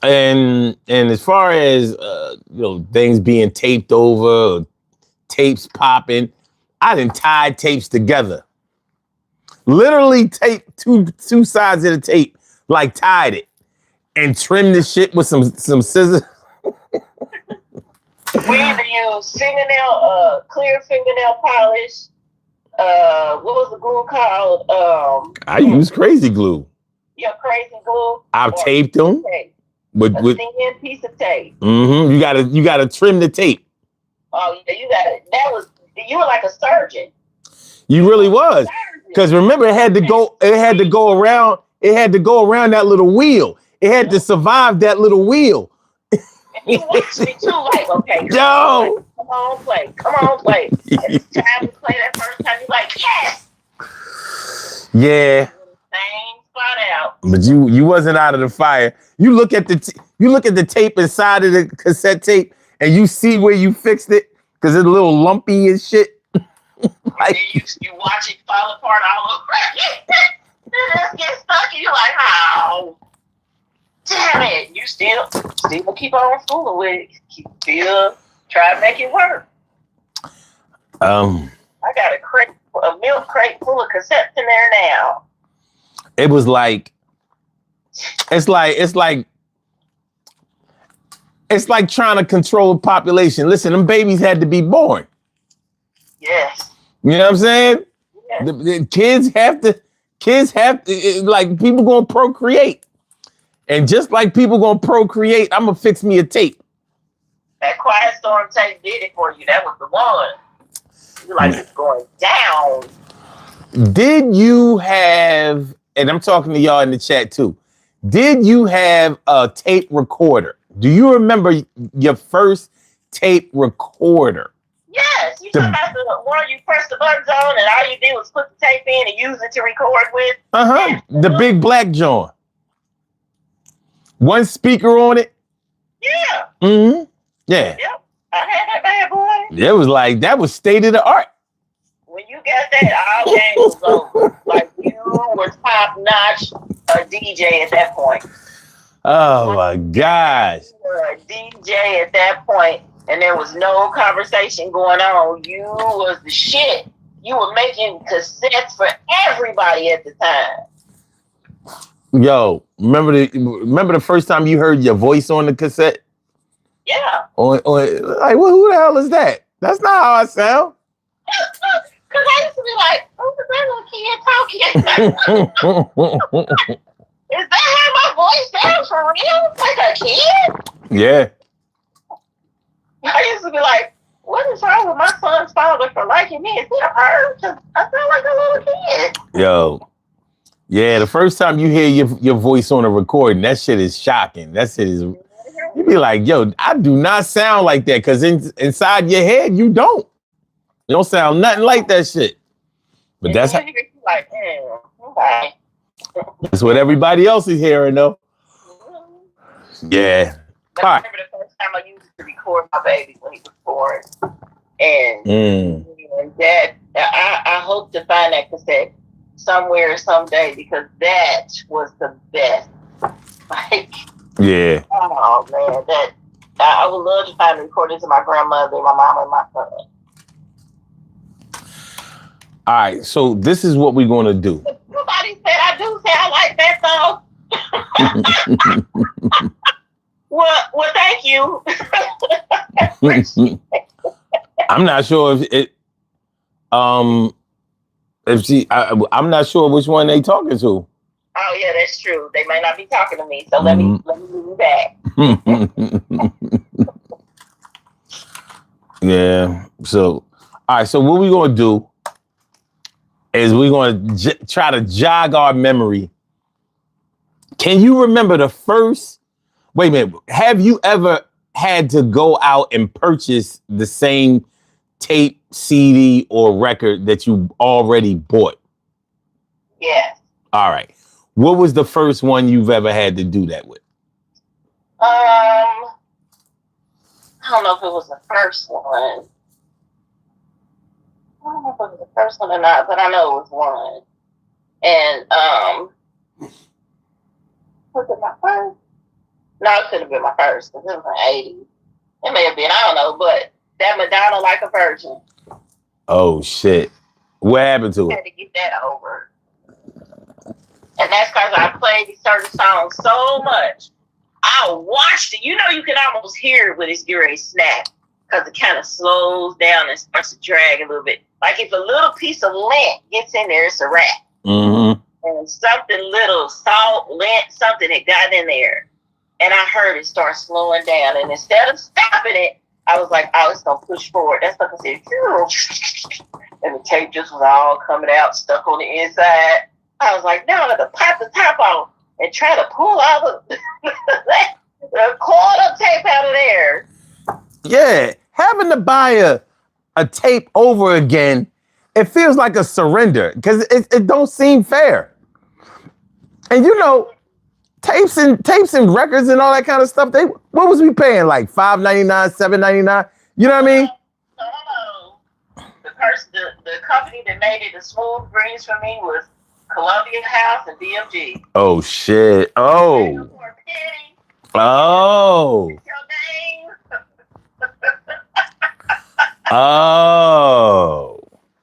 And as far as things being taped over, tapes popping, I done tied tapes together. Literally taped two sides of the tape, like tied it, and trimmed the shit with some scissors. We either use clear fingernail polish. What was the glue called? I use crazy glue. Yeah, crazy glue. I've taped them with a thin piece of tape. Mm-hmm. You gotta trim the tape. Oh yeah, you got it. You were like a surgeon. You really was. Because remember, it had to go around that little wheel. It had to survive that little wheel. You watched me too, like, okay, come on, play. It's time to play that first time. You're like, yes. Yeah. Same spot out. But you wasn't out of the fire. You look at the tape inside of the cassette tape, and you see where you fixed it because it's a little lumpy and shit. Like, and you watch it fall apart all over. You just get stuck, and you're like, oh. Damn it! You still keep on fooling with it. Still try to make it work. I got a milk crate full of cassettes in there now. It was like, it's like trying to control population. Listen, them babies had to be born. Yes. You know what I'm saying? Yes. The kids have to, like, people gonna procreate. And just like people gonna procreate, I'm gonna fix me a tape. That Quiet Storm tape did it for you. That was the one. You're like, it's going down. Did you have, and I'm talking to y'all in the chat too, did you have a tape recorder? Do you remember your first tape recorder? You talking about the one you press the buttons on and all you did was put the tape in and use it to record with? The big black joint. One speaker on it. Yeah. Mm-hmm. Yeah. Yep. I had that bad boy. It was like, that was state of the art. When you got that, all game was over. Like, you were top notch a DJ at that point. Oh my gosh. You were a DJ at that point, and there was no conversation going on. You was the shit. You were making cassettes for everybody at the time. Yo, remember the first time you heard your voice on the cassette? Yeah. Like, well, who the hell is that? That's not how I sound. Because I used to be like, who's that little kid talking? Is that how my voice sounds for real? Like a kid? Yeah. I used to be like, what is wrong with my son's father for liking me? Is he a bird? Because I sound like a little kid. Yo. Yeah, the first time you hear your voice on a recording, that shit is shocking. That shit is, you be like, yo, I do not sound like that, because inside your head, you don't. You don't sound nothing like that shit. But that's how, like, okay. That's what everybody else is hearing, though. Yeah. I remember the first time I used to record my baby when he was born. And that, I hope to find that cassette somewhere someday, because that was the best. Like, yeah. Oh man, that I would love to find the recordings of my grandmother, my mom, and my son. All right, so this is what we're going to do. Somebody said I do sound like that song. Well, thank you. I'm not sure I'm not sure which one they talking to. Oh yeah, that's true. They might not be talking to me, so let me move back. Yeah. So, all right. So what we're gonna do is we're gonna try to jog our memory. Can you remember the first? Wait a minute. Have you ever had to go out and purchase the same tape, CD, or record that you already bought? Yes. All right. What was the first one you've ever had to do that with? I don't know if it was the first one. I don't know if it was the first one or not, but I know it was one. And was it my first? No, it couldn't have been my first, because it was an 80s. It may have been, I don't know, but that Madonna Like a Virgin. Oh shit. What happened to I it? had to get that over. And that's because I played certain songs so much. I watched it. You know, you can almost hear it when it's getting ready to snap, because it kind of slows down and starts to drag a little bit. Like if a little piece of lint gets in there, it's a wrap. Mm-hmm. And something little, salt, lint, something had got in there. And I heard it start slowing down. And instead of stopping it, I was like, oh, it's going to push forward. That's like I said, and the tape just was all coming out, stuck on the inside. I was like, now I have to pop the top off and try to pull all the coiled up tape out of there. Yeah, having to buy a tape over again, it feels like a surrender, because it don't seem fair. And you know, tapes and records and all that kind of stuff, what was we paying, like $5.99, $7.99? You know what I mean? No. The company that made it a smooth breeze for me was Columbia House and BMG. Oh shit. Oh. Oh. Oh.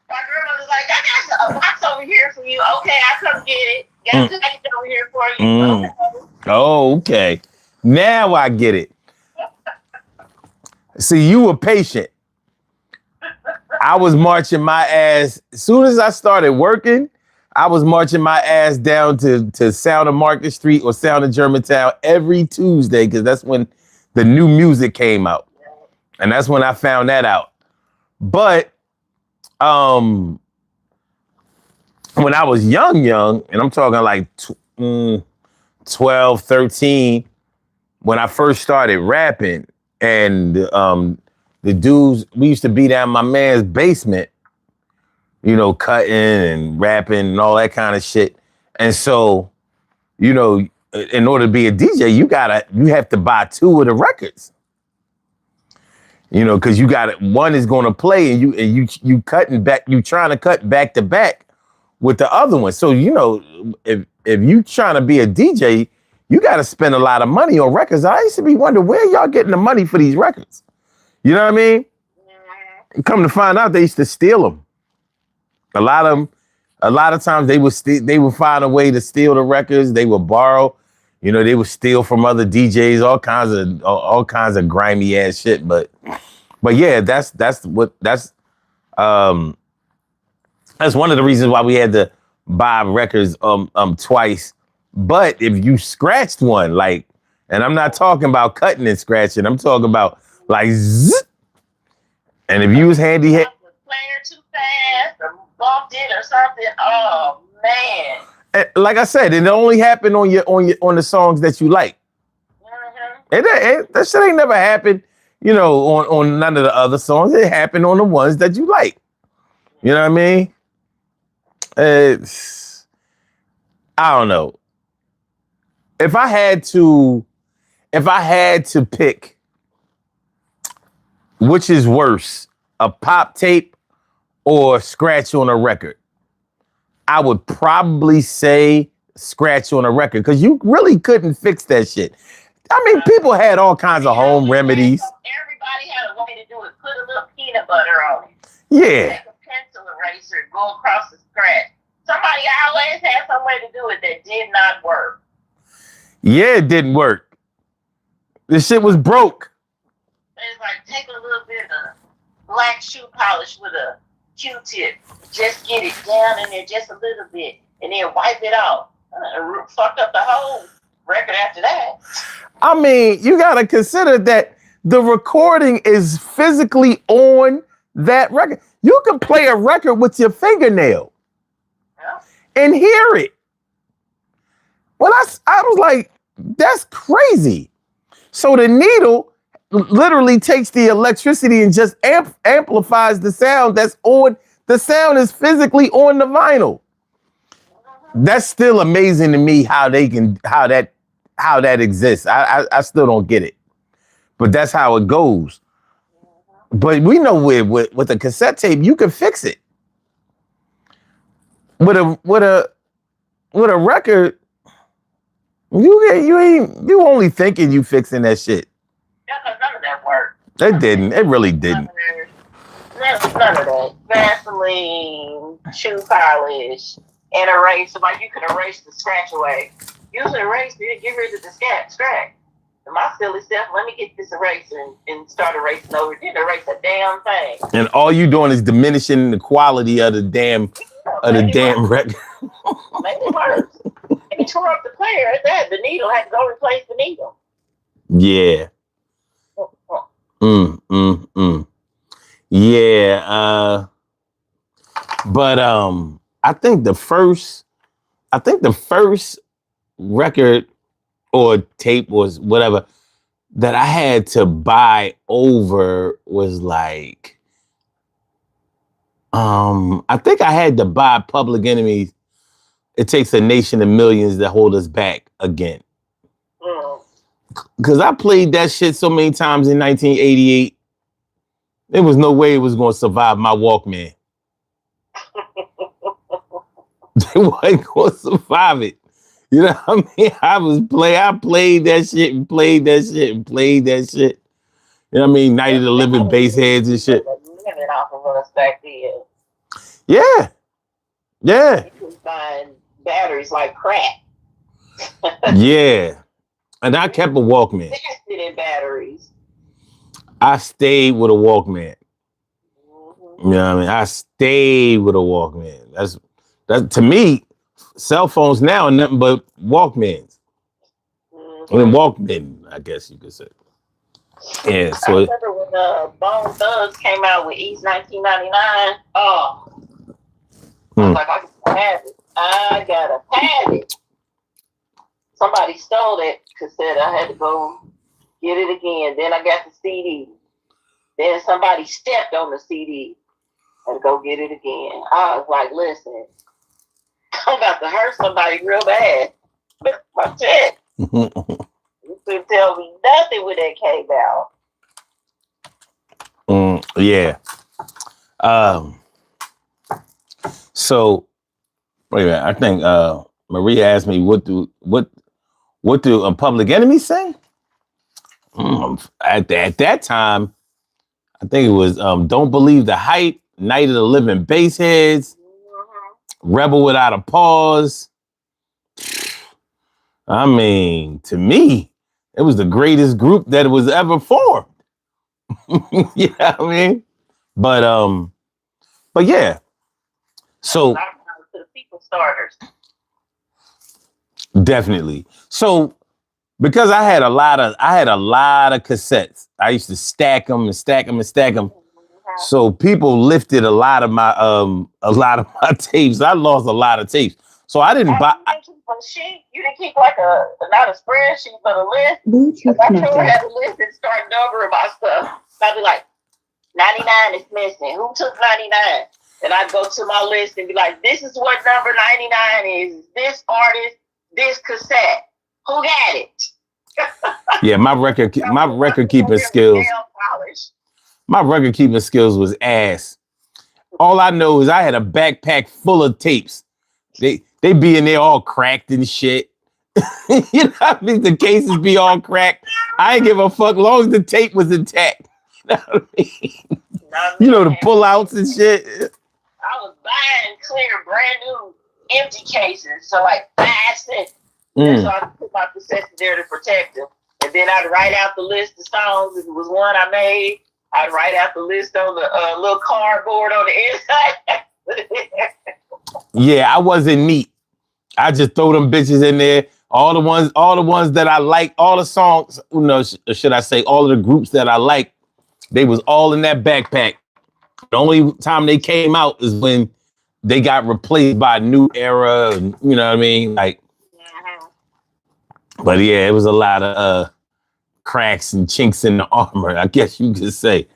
My grandmother's like, I got a box over here for you. Okay, I come get it. Got a jacket over here for you. Okay. Oh, okay. Now I get it. See, you were patient. I was marching my ass. As soon as I started working, I was marching my ass down to Sound of Market Street or Sound of Germantown every Tuesday, because that's when the new music came out. And that's when I found that out. But when I was young, and I'm talking like 12, 13, when I first started rapping, and the dudes, we used to be down my man's basement, you know, cutting and rapping and all that kind of shit. And so, you know, in order to be a DJ, you have to buy 2 of the records. You know, because one is going to play and you cutting back, you trying to cut back to back with the other one. So, you know, if you trying to be a DJ, you got to spend a lot of money on records. I used to be wondering where y'all getting the money for these records. You know what I mean? Come to find out, they used to steal them. A lot of times they would find a way to steal the records. They would borrow, you know, they would steal from other DJs, all kinds of grimy ass shit. But yeah, that's one of the reasons why we had to buy records twice. But if you scratched one, like, and I'm not talking about cutting and scratching, I'm talking about like zzz, and if you was handy, playing too fast or bumped it or something. Oh man! Like I said, it only happened on the songs that you like. That shit ain't never happened, you know, on none of the other songs. It happened on the ones that you like. You know what I mean? I don't know. If I had to pick which is worse, a pop tape or scratch on a record, I would probably say scratch on a record because you really couldn't fix that shit. I mean, people had all kinds of home remedies. Everybody had a way to do it. Put a little peanut butter on it. Yeah. Take a pencil eraser, go across the scratch. Somebody always had some way to do it that did not work. Yeah, it didn't work. This shit was broke. It's like take a little bit of black shoe polish with a Q-tip. Just get it down in there just a little bit and then wipe it off. Fucked up the whole record after that. I mean, you got to consider that the recording is physically on that record. You can play a record with your fingernail and hear it. Well, I was like, that's crazy. So the needle literally takes the electricity and just amplifies the sound that's on. The sound is physically on the vinyl. That's still amazing to me how that exists. I still don't get it, but that's how it goes. But we know with a cassette tape, you can fix it. With a record, you only thinking you fixing that shit. Yeah, none of that worked. It didn't. It really didn't. None of that. Vaseline, shoe polish, and eraser. Like you could erase the scratch away. Use an eraser to get rid of the scratch. And my silly self, let me get this eraser and start erasing over. Didn't erase a damn thing. And all you doing is diminishing the quality of the damn record. Maybe it works. And he tore up the player at that. The needle had to go replace the needle. Yeah. Yeah. But I think the first record or tape was whatever that I had to buy over was like I think I had to buy Public Enemy's It Takes a Nation of Millions to Hold Us Back Again. Because I played that shit so many times in 1988. There was no way it was going to survive my Walkman. It wasn't going to survive it. You know what I mean? I played that shit and played that shit and played that shit. You know what I mean? Night of the Living Bass Heads and shit. Living off of us back then. Yeah. Yeah. You can find batteries like crack. Yeah. And I kept a Walkman. Invested in batteries. I stayed with a Walkman. You know what I mean? I stayed with a Walkman. That's to me, cell phones now are nothing but Walkmans. I mean, Walkman, I guess you could say. Yeah, so I remember when Bone Thugs came out with East 1999. Oh, I was like, I gotta have it. I gotta have it. Somebody stole that cassette. I had to go get it again. Then I got the CD. Then somebody stepped on the CD and go get it again. I was like, listen, I'm about to hurt somebody real bad. My check. You couldn't tell me nothing when that came out. Yeah. So wait a minute. I think Maria asked me what do Public Enemy say? At that time, I think it was Don't Believe the Hype, Night of the Living Bassheads, Rebel Without a Pause. I mean, to me, it was the greatest group that was ever formed. You know what I mean? But yeah. So to the people starters. Definitely. So because I had a lot of cassettes. I used to stack them and stack them and stack them. So people lifted a lot of my tapes. I lost a lot of tapes. So I didn't buy. You didn't keep like not a spreadsheet, but a list. I sure had a list and start numbering my stuff. I'd be like, 99 is missing. Who took 99? And I'd go to my list and be like, this is what number 99 is. This artist, this cassette. Who got it? Yeah, my record keeping skills. My record keeping skills was ass. All I know is I had a backpack full of tapes. They be in there all cracked and shit. You know what I mean? The cases be all cracked. I ain't give a fuck long as the tape was intact. You know what I mean? You know, the pullouts and shit. I was buying clear, brand new, empty cases. So like 5 cents. So I put my cassettes there to protect them. And then I'd write out the list of songs. If it was one I made, I'd write out the list on the little cardboard on the inside. Yeah, I wasn't neat. I just throw them bitches in there. All the ones that I like, all the songs, you know, should I say, all of the groups that I like, they was all in that backpack. The only time they came out is when they got replaced by a new era, and you know what I mean? Like, but yeah, it was a lot of cracks and chinks in the armor, I guess you could say.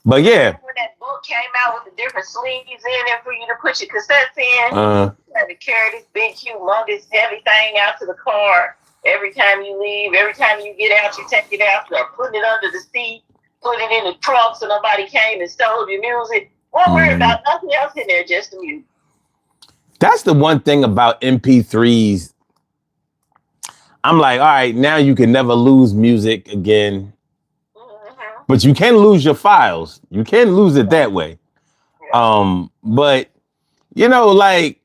But yeah. When that book came out with the different sleeves in it for you to put your cassettes in, you had to carry this big, humongous, heavy thing out to the car. Every time you leave, every time you get out, you take it out, you're putting it under the seat, put it in the trunk so nobody came and stole your music. Don't worry about nothing else in there, just the music. That's the one thing about MP3s. I'm like, all right, now you can never lose music again. But you can lose your files. You can lose it that way. But you know, like,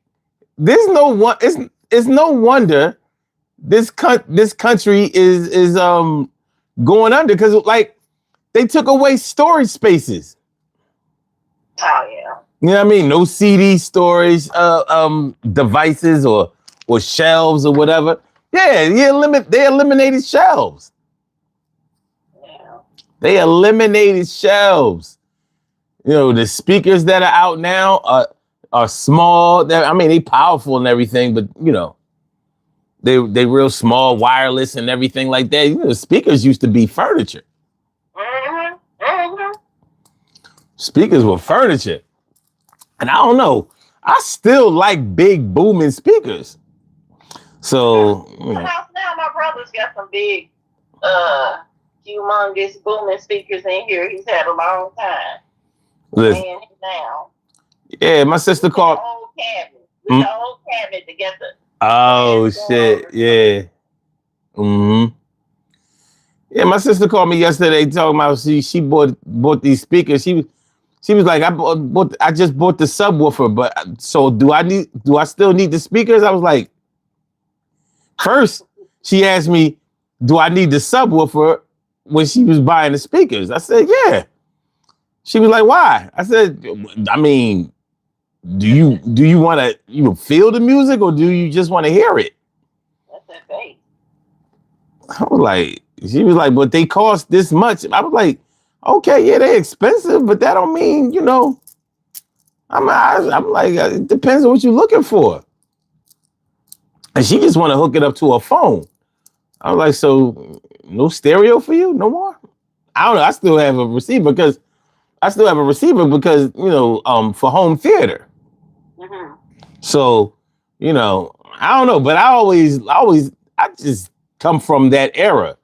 there's no one. It's no wonder this country is going under, because like they took away storage spaces. Oh yeah. You know what I mean? No CD storage devices or shelves or whatever. Yeah, they eliminated shelves. Yeah. They eliminated shelves. You know, the speakers that are out now are small. They powerful and everything, but you know, they real small, wireless and everything like that. You know, speakers used to be furniture. Speakers were furniture. And I don't know, I still like big booming speakers. So, you know. Now my brother's got some big, humongous booming speakers in here. He's had a long time. Listen. And now. Yeah, my sister called. The whole cabinet. The whole cabinet together. Oh shit! Yeah. Yeah, my sister called me yesterday talking about she bought these speakers. She was like, I just bought the subwoofer, but so do I still need the speakers? I was like, first she asked me, do I need the subwoofer when she was buying the speakers? I said, yeah. She was like, why? I said, I mean, do you want to feel the music, or do you just want to hear it? That's that bass. I was like, she was like, but they cost this much. I was like, okay, yeah, they're expensive, but that don't mean, you know. I'm like, it depends on what you're looking for. And she just want to hook it up to her phone. I was like, so no stereo for you? No more? I don't know. I still have a receiver because I still have a receiver because for home theater. Mm-hmm. So I don't know, but I just come from that era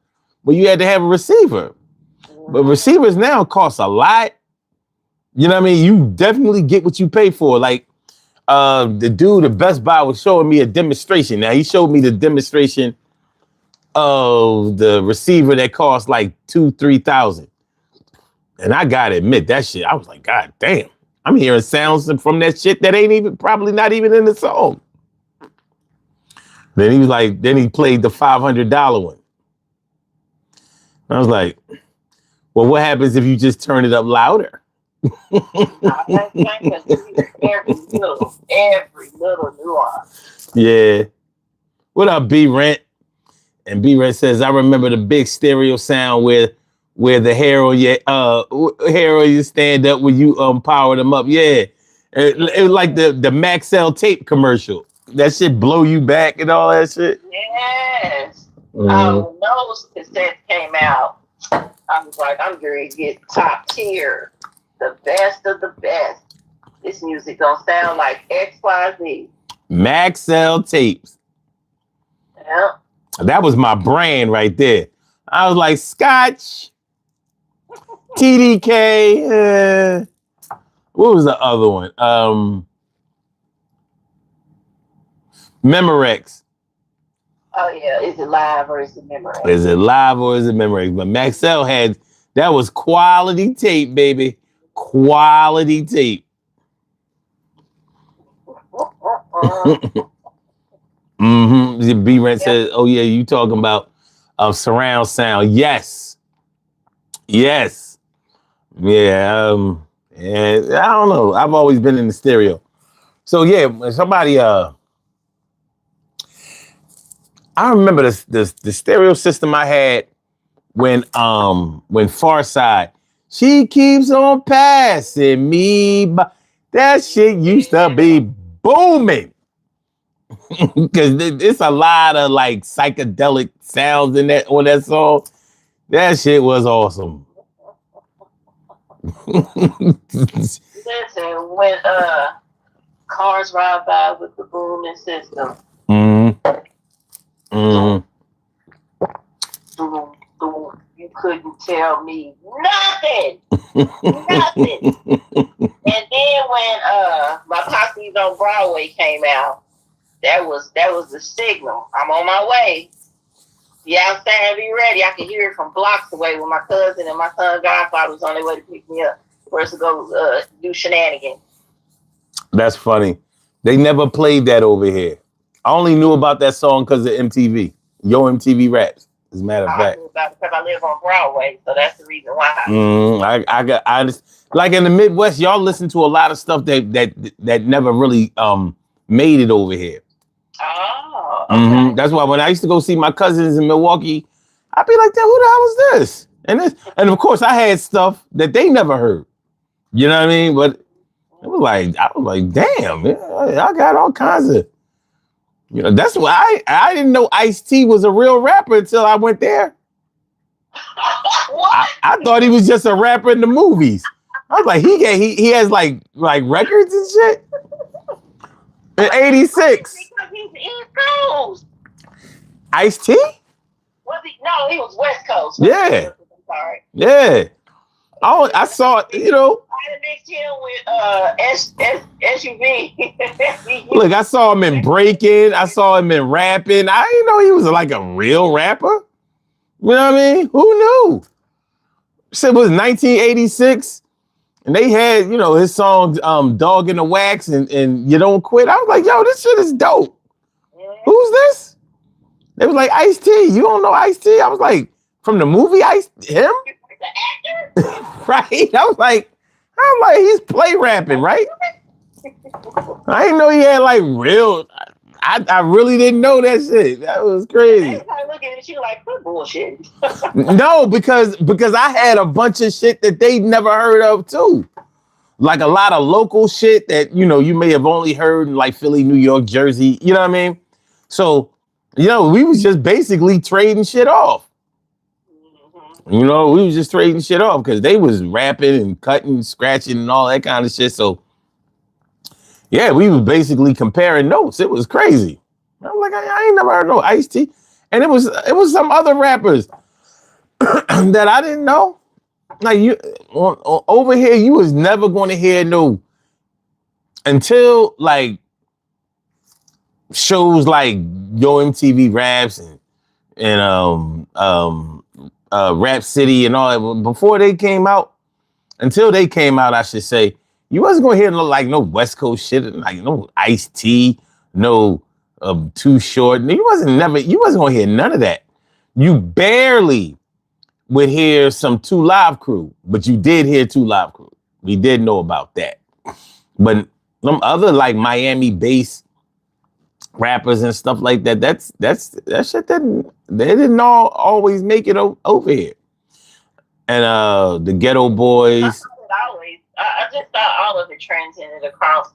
where you had to have a receiver. But receivers now cost a lot. You know what I mean? You definitely get what you pay for. Like the dude at Best Buy was showing me a demonstration. Now he showed me the demonstration of the receiver that cost like $2,000-3,000. And I gotta admit that shit, I was like, God damn, I'm hearing sounds from that shit that ain't even probably not even in the song. Then he was like, then he played the $500 one. I was like, well, what happens if you just turn it up louder? every little nuance. Yeah. What up, B Rent? And B Rent says, I remember the big stereo sound where the hair on your stand up when you power them up. Yeah. It was like the Maxell tape commercial. That shit blow you back and all that shit. Yes. When those cassettes came out, I was like, I'm going to get top tier, the best of the best. This music don't sound like XYZ. Maxell tapes. Yeah. That was my brand right there. I was like, Scotch, TDK. What was the other one? Memorex. Oh yeah, is it live or is it Memorex? Is it live or is it Memorex? But Maxell that was quality tape, baby. Quality tape. Mm-hmm. B Rent says, oh yeah, you talking about surround sound. Yes. Yes. Yeah. And I don't know. I've always been in the stereo. So yeah, when somebody I remember the stereo system I had when Far Side, she keeps on passing me by. That shit used to be booming. Because it's a lot of like psychedelic sounds in that on that song. That shit was awesome. Listen, when cars ride by with the booming system. Boom, boom. You couldn't tell me nothing. Nothing. And then when my Posse's on Broadway came out, that was the signal. I'm on my way. Yeah, I'm saying be ready. I could hear it from blocks away when my cousin and my son godfather was on their way to pick me up. For us to go do shenanigans. That's funny. They never played that over here. I only knew about that song because of MTV. Yo MTV Raps, as a matter of fact. I knew about it because I live on Broadway, so that's the reason why. I just like in the Midwest, y'all listen to a lot of stuff that never really made it over here. Oh, okay. That's why when I used to go see my cousins in Milwaukee, I'd be like, who the hell is this? And of course I had stuff that they never heard. You know what I mean? But I was like, damn, I got all kinds of, that's why I didn't know Ice-T was a real rapper until I went there. What? I thought he was just a rapper in the movies. I was like, he has like records and shit. In 86. Because he's East Coast. Ice-T? Was he? No, he was West Coast. Yeah. I'm sorry. Yeah. Oh, I saw it, I mixed him with SUV. Look, I saw him in breaking. I saw him in rapping. I didn't know he was like a real rapper. You know what I mean? Who knew? It was 1986, and they had, his song Dog in the Wax and You Don't Quit. I was like, yo, this shit is dope. Mm-hmm. Who's this? They was like, Ice-T. You don't know Ice-T? I was like, from the movie him? The actor? Right? I'm like, he's play rapping, right? I didn't know he had like real. I really didn't know that shit. That was crazy. Everybody looking at you like, what bullshit? No, because I had a bunch of shit that they'd never heard of too. Like a lot of local shit that, you may have only heard in like Philly, New York, Jersey. You know what I mean? So, we was just basically trading shit off. You know, we was just trading shit off because they was rapping and cutting, scratching, and all that kind of shit. So yeah, we was basically comparing notes. It was crazy. I'm like, I ain't never heard no Ice-T. And it was some other rappers that I didn't know. Like you over here, you was never going to hear no until like shows like Yo MTV Raps and Rap City and all that. Before they came out, until they came out, I should say, you wasn't gonna hear no West Coast shit, like no Ice-T, no Too Short. You wasn't gonna hear none of that. You barely would hear some 2 Live Crew, but you did hear 2 Live Crew. We did know about that. But some other like Miami based rappers and stuff like that, that shit they didn't always make it over here. And the Ghetto Boys. I just thought all of it transcended across,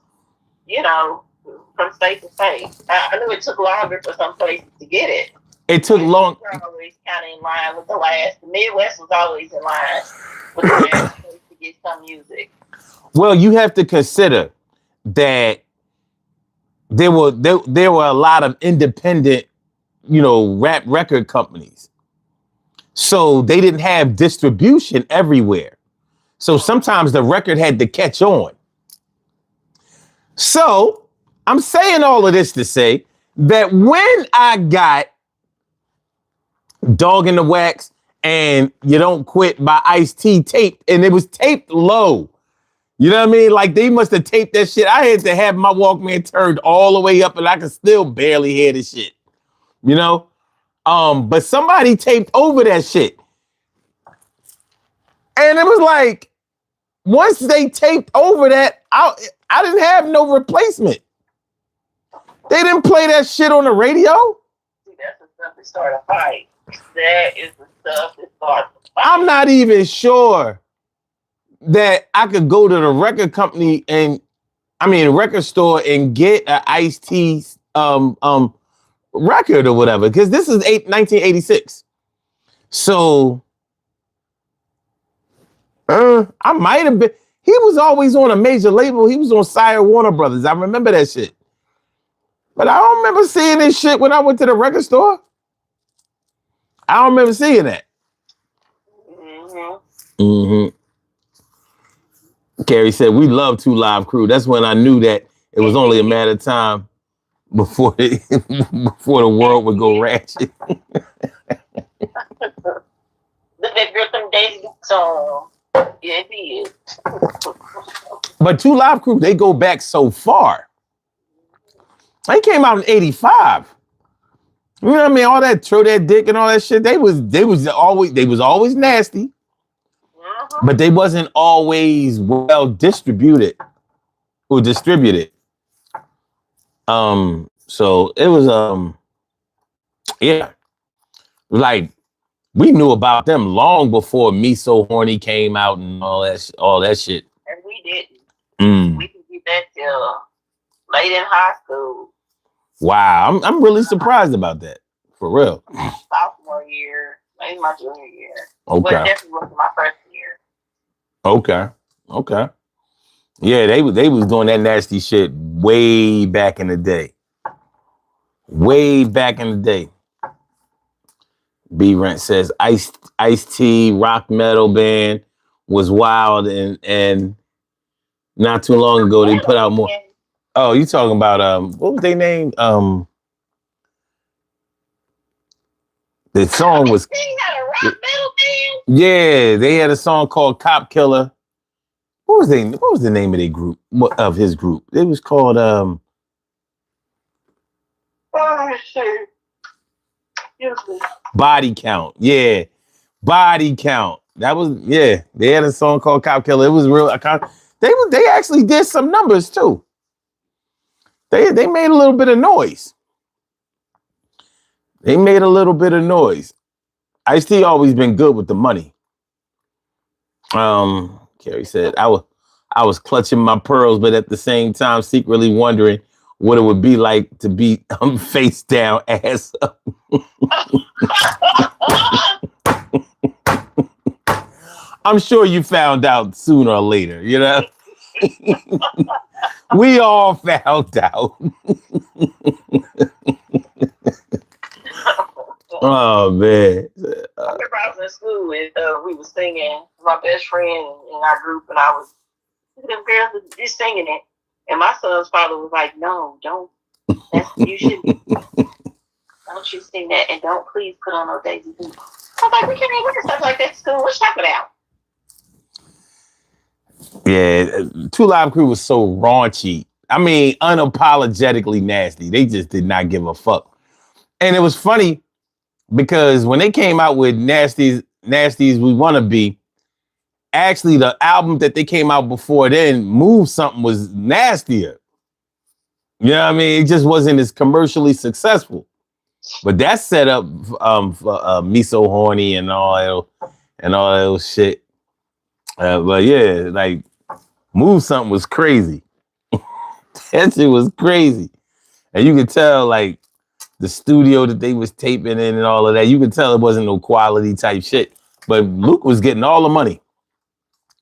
from state to state. I knew it took longer for some places to get it. It took long. We were always kind of in line with the last. The Midwest was always in line with the last place to get some music. Well, you have to consider that there were a lot of independent, rap record companies. So they didn't have distribution everywhere. So sometimes the record had to catch on. So I'm saying all of this to say that when I got Dog in the Wax and You Don't Quit by Ice-T taped, and it was taped low. You know what I mean? Like they must have taped that shit. I had to have my Walkman turned all the way up and I could still barely hear the shit. But somebody taped over that shit. And it was like, once they taped over that, I didn't have no replacement. They didn't play that shit on the radio. See, that's the stuff that started a fight. That is the stuff that started a fight. I'm not even sure that I could go to the record company record store and get an Ice-T record or whatever, because this is 1986. So I might have been. He was always on a major label. He was on Sire Warner Brothers. I remember that shit. But I don't remember seeing this shit when I went to the record store. I don't remember seeing that. Carrie said, we love 2 Live Crew. That's when I knew that it was only a matter of time before before the world would go ratchet. Yeah, it is. But 2 Live Crew, they go back so far. They came out in 85. You know what I mean? All that throw that dick and all that shit. They was always nasty. But they wasn't always well distributed or distributed. So it was like we knew about them long before Me So Horny came out and all that shit. And we didn't. We didn't get that till late in high school. Wow, I'm really surprised about that. For real. Sophomore year, maybe my junior year. Okay. But definitely wasn't my freshman year. Okay. Yeah, they was doing that nasty shit way back in the day. B Rent says Ice-T rock metal band was wild and not too long ago they put out more. Oh, you talking about what was their name? The song was. They had a rock metal band? Yeah, they had a song called Cop Killer. What was the name of their group? Of his group? It was called Body Count. Yeah. Body Count. That was They had a song called Cop Killer. It was real. They actually did some numbers too. They made a little bit of noise. Ice-T always been good with the money. Carrie said, I was clutching my pearls, but at the same time secretly wondering what it would be like to be face down, ass up. I'm sure you found out sooner or later, you know? We all found out. Oh, man. I remember I was in school and we were singing. My best friend in our group, and I was them girls was just singing it. And my son's father was like, "No, don't. You should. Don't you sing that, and don't please put on no Daisy Duke." I was like, "We can't even wear stuff like that at school. What you talking about?" Yeah, Two Live Crew was so raunchy. I mean, unapologetically nasty. They just did not give a fuck. And it was funny because when they came out with Nasties We Wanna Be, actually the album that they came out before then, Move Something, was nastier. You know what I mean? It just wasn't as commercially successful. But that set up for Me So Horny and all that shit. But yeah, like Move Something was crazy. That shit was crazy. And you could tell like the studio that they was taping in and all of that, you could tell it wasn't no quality type shit. But Luke was getting all the money.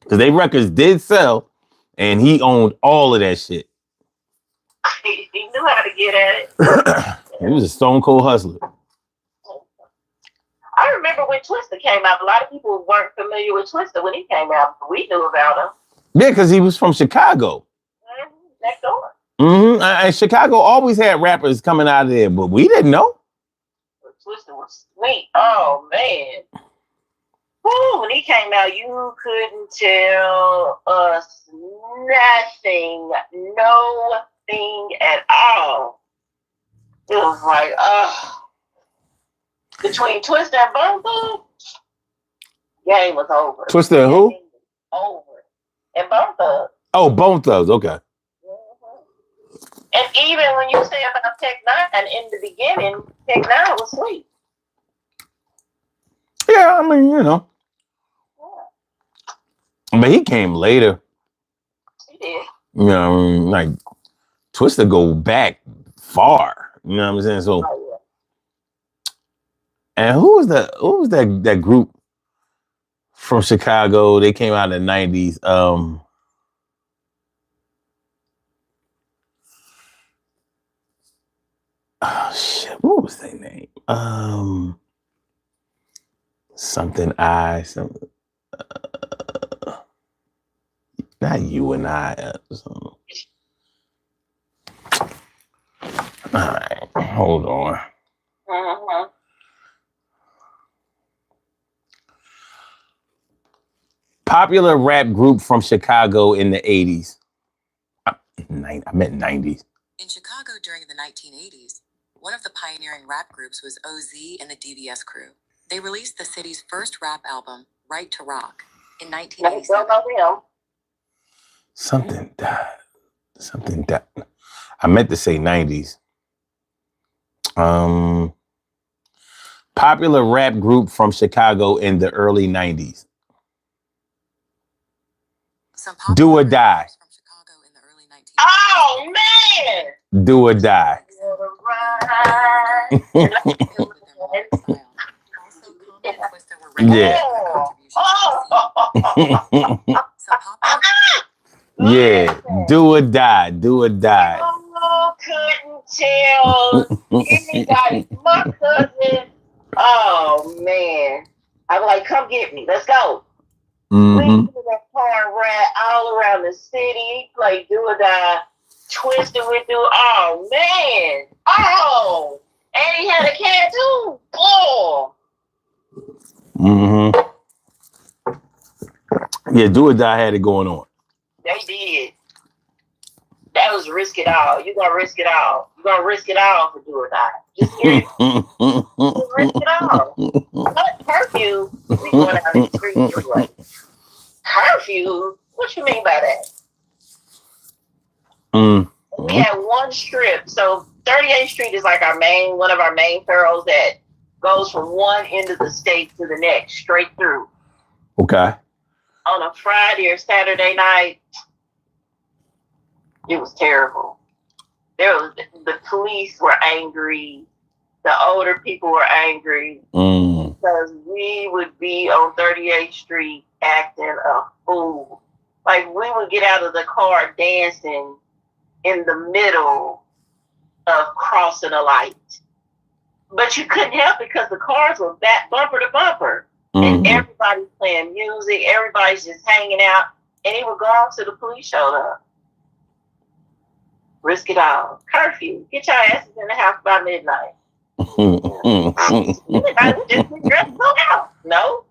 Because they records did sell and he owned all of that shit. He knew how to get at it. He was a stone cold hustler. I remember when Twister came out. A lot of people weren't familiar with Twister when he came out, but we knew about him. Yeah, because he was from Chicago. Next door. And Chicago always had rappers coming out of there, but we didn't know. Twister was sweet. Oh, man. Woo, when he came out, you couldn't tell us nothing. Nothing at all. It was like, between Twister and Bone Thugs, game was over. Twister and who? Over. And Bone Thugs. Oh, Bone Thugs, okay. And even when you say about Tech Nine in the beginning, Tech Nine was sweet. Yeah, I mean, you know. Yeah. But he came later. He did. You know, I mean, like Twister go back far. You know what I'm saying? So, and who was that group from Chicago? They came out in the 90s. Oh shit, what was their name? Something not you and I. All right, hold on. Mm-hmm. Popular rap group from Chicago in the 80s. I meant 90s. In Chicago during the 1980s, one of the pioneering rap groups was OZ and the DVS Crew. They released the city's first rap album, Right to Rock, in 1987. Something that I meant to say 90s. Popular rap group from Chicago in the early 90s. Do or Die. From Chicago in the early 1980s. Oh man! Do or Die. Yeah. Yeah. Do or Die. Do or Die. Oh, couldn't tell anybody. My cousin. Oh man! I was like, "Come get me. Let's go." Mm-hmm. We do that car ride all around the city. Play Do or Die. Twisted with Do. Oh man! Oh, and he had a cat too. Boy. Mm-hmm. Yeah, Do or Die had it going on. They did. That was risk it all. You gonna risk it all. You gonna risk it all for Do or Die. Just kidding. Risk it all. What curfew? We going out in the street anyway. Curfew? What you mean by that? We had one strip. So 38th Street is like one of our main thoroughs that goes from one end of the state to the next, straight through. Okay. On a Friday or Saturday night, it was terrible. The police were angry. the older people were angry because we would be on 38th Street acting a fool. Like, we would get out of the car dancing in the middle of crossing a light. But you couldn't help it because the cars were back bumper to bumper. And everybody's playing music. Everybody's just hanging out. And it would go on till the police showed up. Risk it all. Curfew. Get your asses in the house by midnight. Just go out. No.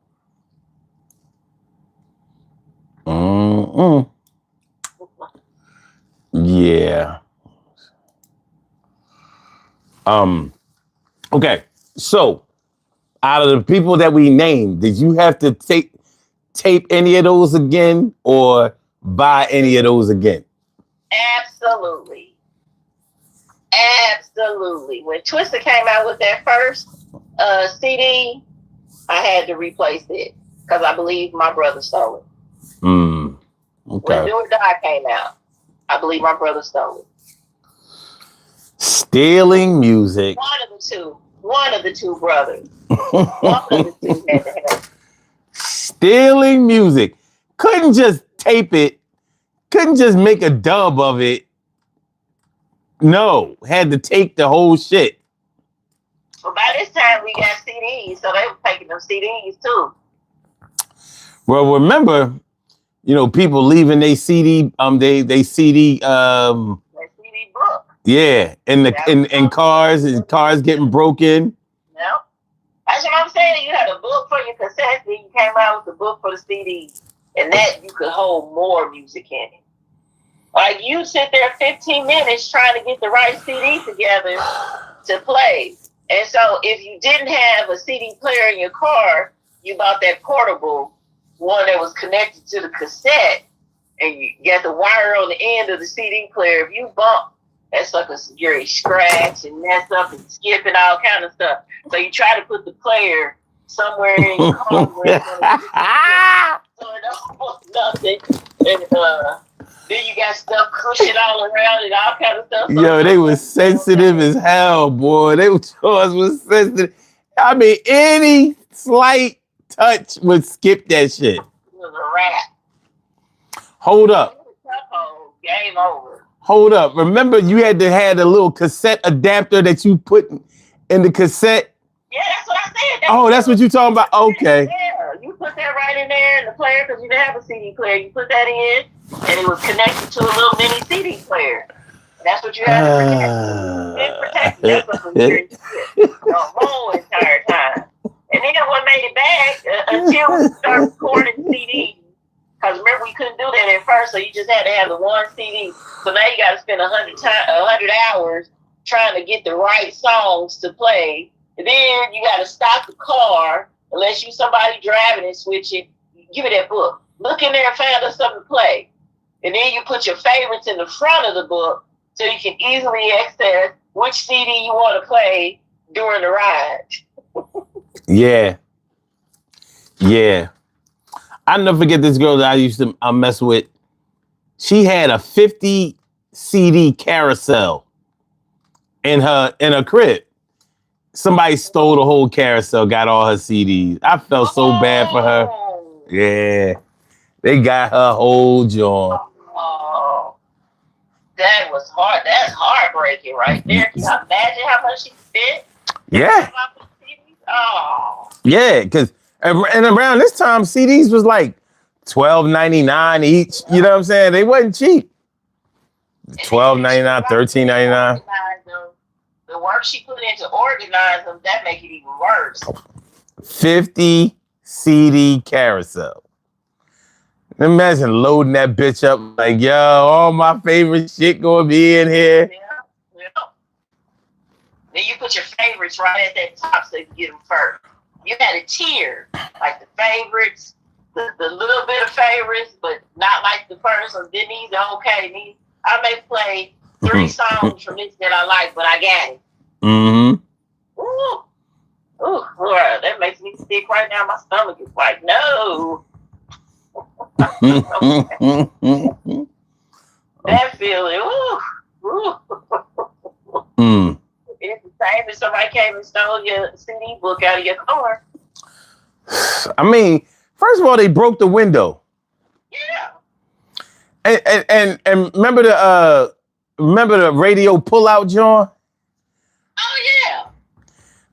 Yeah. Okay. So, out of the people that we named, did you have to tape any of those again or buy any of those again? Absolutely. Absolutely. When Twister came out with that first CD, I had to replace it because I believe my brother stole it. Okay. When Do or Die came out, I believe my brother stole it. Stealing music. One of the two brothers. One of the two had to have it. Stealing music. Couldn't just tape it. Couldn't just make a dub of it. No, had to take the whole shit. Well, by this time we got CDs, so they were taking them CDs too. Well, remember, people leaving they CD, they CD, that CD book. Yeah, in cars getting broken. No, that's what I'm saying. You had a book for your cassette, then you came out with the book for the CD, and that you could hold more music in it. Like, you sit there 15 minutes trying to get the right CD together to play. And so if you didn't have a CD player in your car, you bought that portable one that was connected to the cassette, and you got the wire on the end of the CD player. If you bump, that sucker's very scratch and mess up and skip and all kind of stuff. So you try to put the player somewhere in your car where it's going to so it don't nothing. And then you got stuff cushion all around and all kind of stuff. Yo, they was sensitive as hell, boy. They was sensitive. I mean, any slight touch would skip that shit. It was a wrap. Hold up. Game over. Hold up. Remember, you had to have a little cassette adapter that you put in the cassette? Yeah, that's what I said. That's what you talking about? Okay. Yeah, you put that right in there in the player because you didn't have a CD player. You put that in, and it was connected to a little mini CD player. That's what you had to protect. That's what was very good the whole entire time. And then what made it bad until we started recording CDs. Because remember, we couldn't do that at first, so you just had to have the one CD. So now you got to spend 100 hours trying to get the right songs to play. And then you got to stop the car, unless you somebody driving and switch it. Give it that book. Look in there and find us something to play. And then you put your favorites in the front of the book so you can easily access which CD you want to play during the ride. Yeah. I'll never forget this girl that I used to mess with. She had a 50 CD carousel in her crib. Somebody stole the whole carousel, got all her CDs. I felt so bad for her. Yeah. They got her whole joint. Oh, that was hard. That's heartbreaking right there. Can you imagine how much she spent? Yeah. Oh. Yeah, because and around this time, CDs was like $12.99 each. You know what I'm saying? They wasn't cheap. $12.99, $13.99. The work she put into organize them, that make it even worse. 50 CD carousel. Imagine loading that bitch up like, yo, all my favorite shit gonna be in here. Yeah. Then you put your favorites right at that top so you can get them first. You had a tier, like the favorites, the little bit of favorites, but not like the first one. Then these are okay. I may play 3 songs from this that I like, but I got it. Mm-hmm. Ooh, Lord, that makes me sick right now. My stomach is like, no. That feeling, It's the same if somebody came and stole your CD book out of your car. I mean, first of all, they broke the window. Yeah. And remember the radio pullout, John? Oh yeah.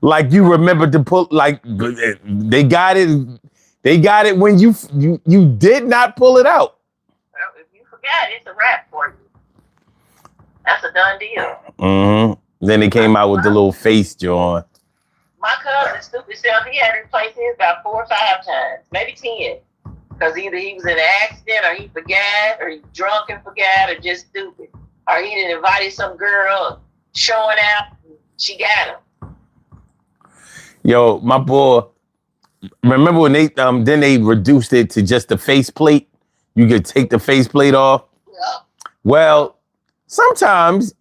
Like you remember to pull, like they got it. They got it when you did not pull it out. Well, if you forgot, it's a wrap for you. That's a done deal. Mm-hmm. Then they came out with the little face, John. My cousin, stupid self, he had to replace his about 4 or 5 times, maybe 10. Because either he was in an accident, or he forgot, or he drunk and forgot, or just stupid. Or he didn't invite some girl showing out, she got him. Yo, my boy, remember when then they reduced it to just the faceplate? You could take the faceplate off. Yep. Well, sometimes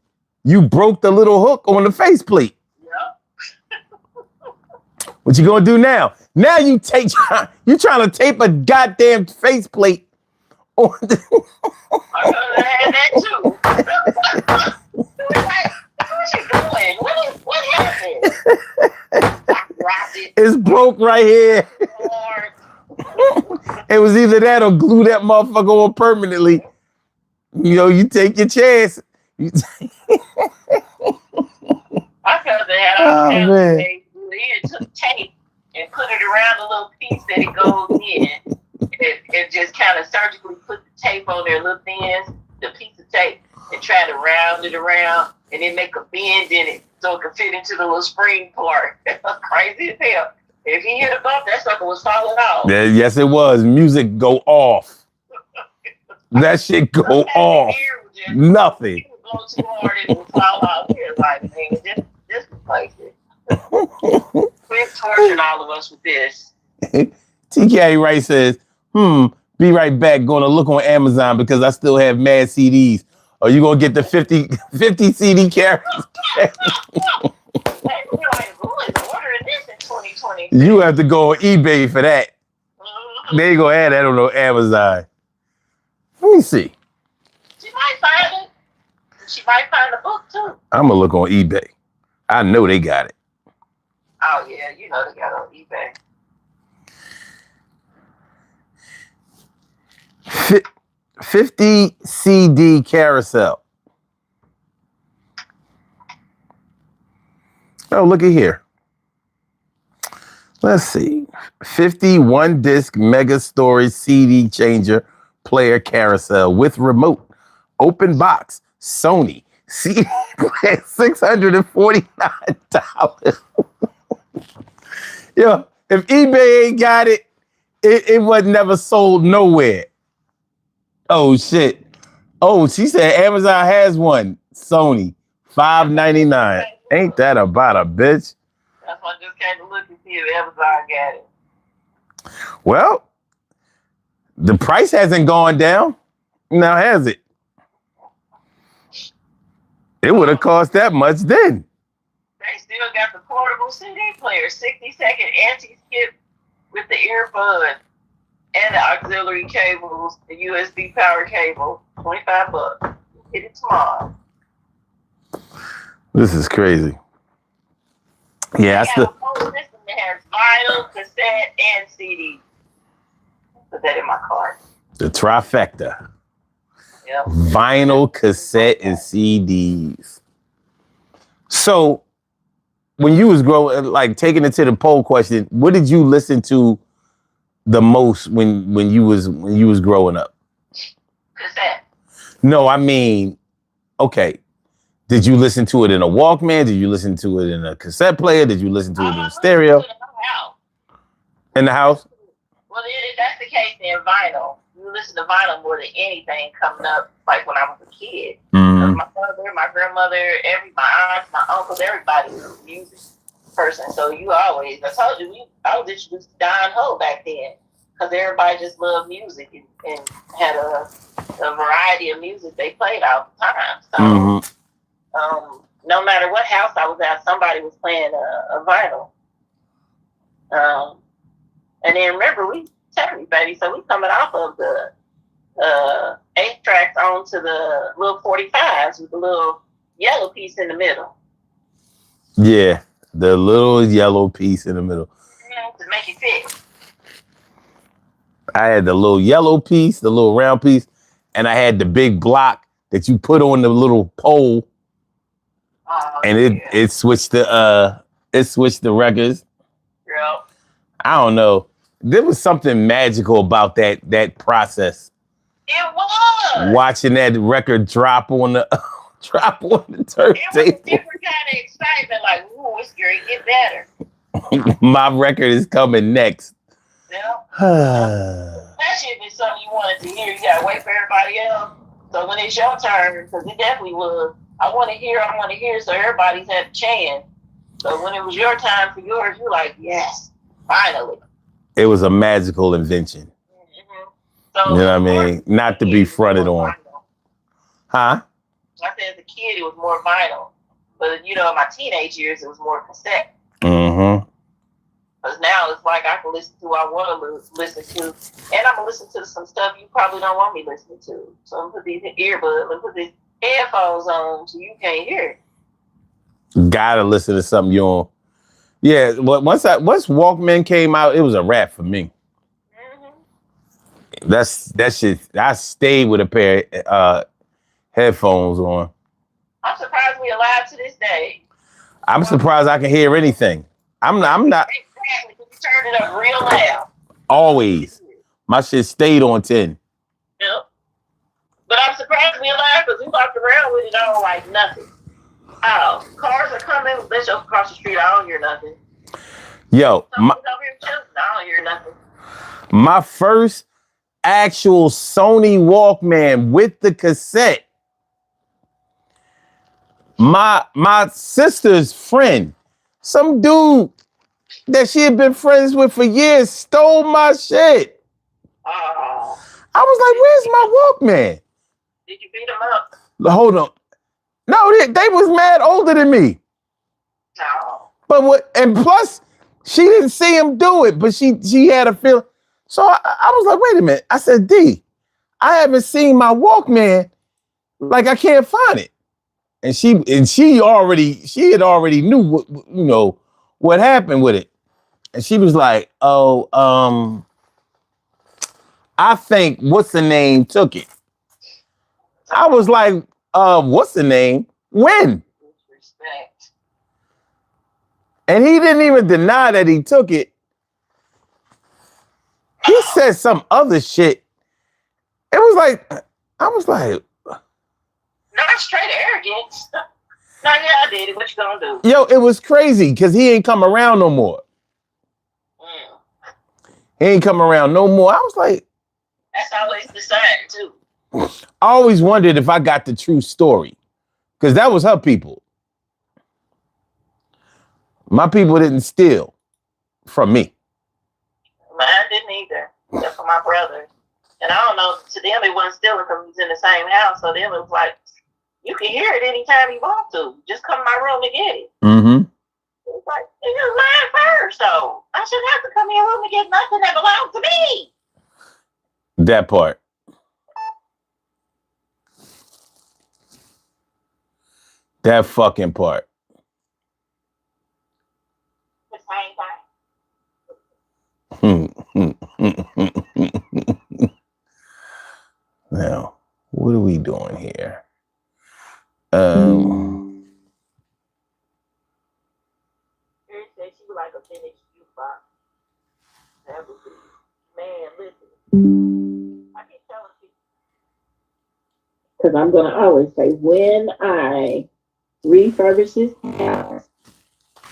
you broke the little hook on the faceplate. Yep. What you gonna do now? Now you trying to tape a goddamn faceplate on the I had that too. What's you doing? What happened? It's broke right here. It was either that or glue that motherfucker on permanently. You know, you take your chance. My cousin had he took tape and put it around the little piece that it goes in. And just kind of surgically put the tape on there, little thin, the piece of tape, and try to round it around and then make a bend in it so it could fit into the little spring part. Crazy as hell. If he hit a bump, that sucker was falling off. Yeah, yes, it was. Music go off. That shit go off. Nothing. He would go too hard and it would fall off. He was like, man, just replace it. Quit torturing all of us with this. TK Wright says, be right back. Going to look on Amazon because I still have mad CDs. Are you going to get the 50 CD carriers? Ordering this in 2020. You have to go on eBay for that. They ain't going to have that on no Amazon. Let me see. She might find it. She might find the book too. I'm going to look on eBay. I know they got it. Oh, yeah. You know they got it on eBay. 50 CD carousel. Oh, look at here. Let's see. 51 disc mega storage CD changer player carousel with remote. Open box. Sony. CD player $649. Yo, if eBay ain't got it, it was never sold nowhere. Oh shit. Oh, she said Amazon has one. Sony. $5.99. Ain't that about a bitch? That's why I just came to look and see if Amazon got it. Well, the price hasn't gone down. Now has it? It would have cost that much then. They still got the portable CD player, 60-second anti-skip with the earbud and the auxiliary cables, the USB power cable, $25. Get it tomorrow. This is crazy. Yeah, I got a whole system that has vinyl, cassette, and CD. Put that in my car. The trifecta. Yep. Vinyl, cassette, and CDs. So, when you was growing, like taking it to the poll question, what did you listen to the most when you was growing up? Cassette. No, I mean, okay. Did you listen to it in a Walkman? Did you listen to it in a cassette player? Did you listen to it in a stereo? In the house? Well, if that's the case, then vinyl. You listen to vinyl more than anything coming up, like when I was a kid. Mm-hmm. My mother, my grandmother, my aunts, my uncles, everybody was a music person. So you always, I told you, I was introduced to Don Ho back then because everybody just loved music and had a variety of music they played all the time. So no matter what house I was at, somebody was playing a vinyl. And then remember, we Terry, baby, so we coming off of the 8 tracks onto the little 45s with the little yellow piece in the middle. Yeah, the little yellow piece in the middle. To make it fit. I had the little yellow piece, the little round piece, and I had the big block that you put on the little pole, Oh, and yeah. it switched the records. Girl. I don't know. There was something magical about that process. It was. Watching that record drop on the turntable. It was a different kind of excitement. Like, ooh, it's going to get better. My record is coming next. Yeah. Especially if it's something you wanted to hear. You got to wait for everybody else. So when it's your turn, because it definitely was, I want to hear, so everybody's had a chance. So when it was your time for yours, you're like, yes, finally. It was a magical invention. Mm-hmm. So, you know what I mean? Not to be fronted on. Huh? I said as a kid, it was more vinyl. But, in my teenage years, it was more cassette. Mm-hmm. Because now it's like I can listen to what I want to listen to. And I'm going to listen to some stuff you probably don't want me listening to. So I'm going to put these earbuds, I'm going to put these headphones on so you can't hear it. Gotta listen to something you don't. Yeah, once Walkman came out, it was a wrap for me. Mm-hmm. That shit. I stayed with a pair of headphones on. I'm surprised we're alive to this day. I'm surprised I can hear anything. I'm not. Exactly, because you turned it up real loud. Always. My shit stayed on 10. Yep. But I'm surprised we're alive because we walked around with it on like nothing. Oh, cars are coming. Let's just across the street. I don't hear nothing. Yo, I don't hear nothing. My first actual Sony Walkman with the cassette. My sister's friend, some dude that she had been friends with for years, stole my shit. Oh. I was like, "Where's my Walkman?" Did you beat him up? Hold on. No, they was mad older than me. No. But and plus, she didn't see him do it, but she had a feeling. So I was like, wait a minute. I said, D, I haven't seen my Walkman. Like, I can't find it. And she had already knew what happened with it. And she was like, oh, I think what's the name took it. I was like, what's the name? When? Respect. And he didn't even deny that he took it. He said some other shit. It was like, I was like, not straight arrogance. No, yeah, I did it. What you gonna do? Yo, it was crazy because he ain't come around no more. He ain't come around no more. I was like, that's always the sign too. I always wondered if I got the true story. Because that was her people. My people didn't steal from me. Mine didn't either, except for my brother. And I don't know, to them it wasn't stealing because we was in the same house. So them it was like, you can hear it anytime you want to. Just come to my room and get it. Mm-hmm. It's like, it was mine first, so I shouldn't have to come in your room and get nothing that belongs to me. That part. That fucking part. The same thing. Now, what are we doing here? She was like a finished jukebox. That would be, man, listen. I keep telling people. Because I'm going to always say, when I refurbish this house,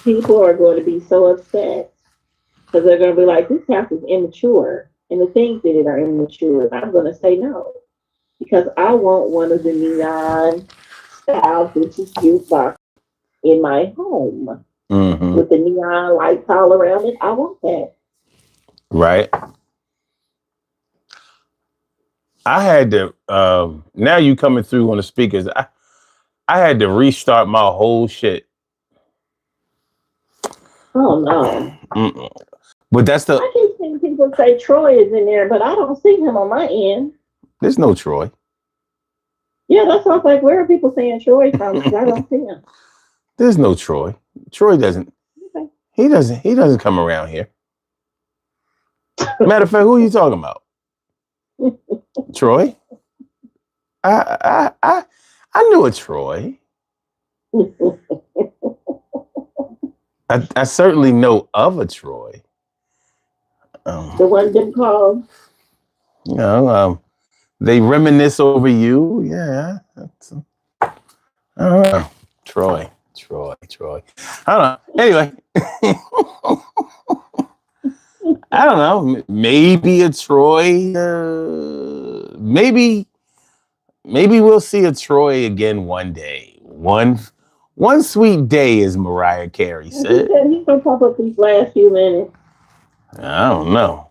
people are going to be so upset. Because they're going to be like, this house is immature. And the things in it are immature. I'm going to say no. Because I want one of the neon style vintage jukebox in my home. Mm-hmm. With the neon lights all around it. I want that. Right. I had to, now you coming through on the speakers. I had to restart my whole shit. Oh, no. Mm-mm. But that's the... I keep seeing people say Troy is in there, but I don't see him on my end. There's no Troy. Yeah, that's why I was like, where are people saying Troy from? Because I don't see him. There's no Troy. Troy doesn't. Okay. He doesn't come around here. Matter of fact, who are you talking about? Troy? I knew a Troy. I certainly know of a Troy. The one didn't call. You know, they reminisce over you. Yeah. I don't know. Troy. I don't know. Anyway. I don't know. Maybe a Troy. Maybe we'll see a Troy again one day. One sweet day, as Mariah Carey said. He's gonna pop up these last few minutes. I don't know.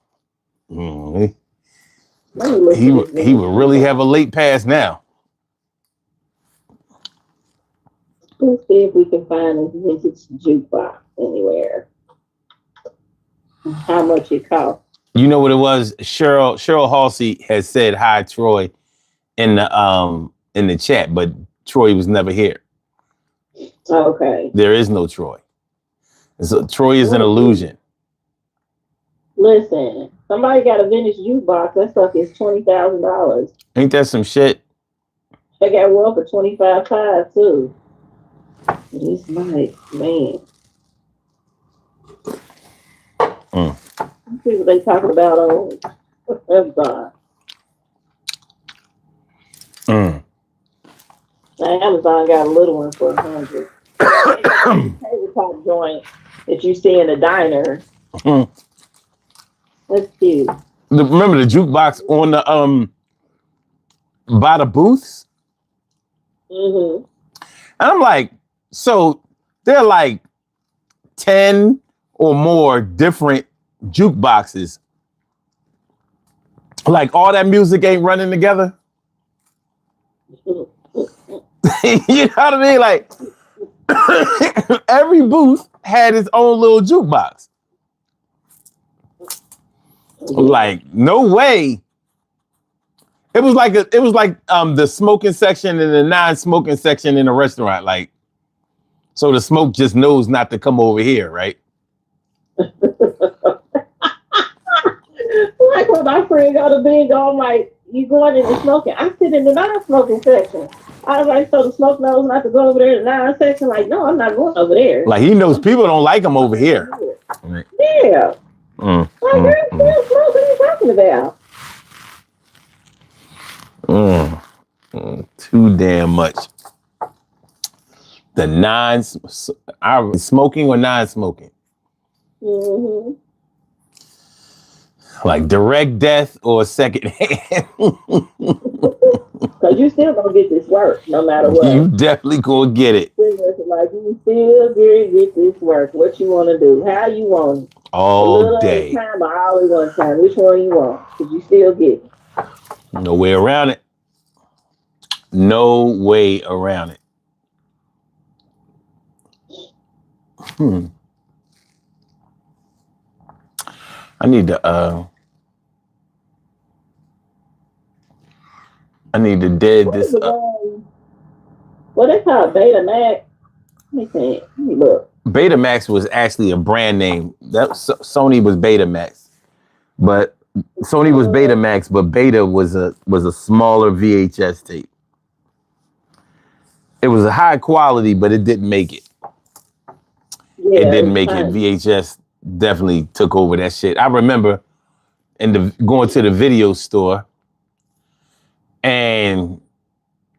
He would really have a late pass now. Let's see if we can find a vintage jukebox anywhere. How much it costs? You know what it was? Cheryl Halsey has said hi, Troy, in the chat, but Troy was never here. Okay. There is no Troy. So Troy is an illusion. Listen, somebody got a vintage jukebox. That stuff is $20,000. Ain't that some shit? They got one for $25,500 too. It's like, man. See what they talking about on Amazon. Amazon got a little one for $100. Tabletop joint that you see in the diner. That's cute. Remember the jukebox on the by the booths? Mm-hmm. And I'm like, so there are like 10 or more different jukeboxes. Like all that music ain't running together. You know what I mean? Like every booth had its own little jukebox. Like, no way. It was like the smoking section and the non-smoking section in a restaurant. Like, so the smoke just knows not to come over here, right? Like when my friend got a bingo, I'm like, you going in the smoking? I sit in the non-smoking section. I was like, so the smoke knows not to go over there in the non-section? Like, no, I'm not going over there. Like, he knows people don't like him over here. Yeah. Like, there's still smoke. What are you talking about? Too damn much. The smoking or non-smoking? Mm-hmm. Like direct death or second hand. Because you still gonna get this work no matter what. You definitely gonna get it. Like, you still get this work. What you want to do? How you want it? All day. Time or all at one time. Which one you want? Because you still get it. No way around it. No way around it. I need to dead this up. What they call Betamax? Let me see. Let me look. Betamax was actually a brand name. That Sony was Betamax, but Sony was Betamax, but Beta was a smaller VHS tape. It was a high quality, but it didn't make it. Yeah, it didn't make it. VHS definitely took over that shit. I remember going to the video store, and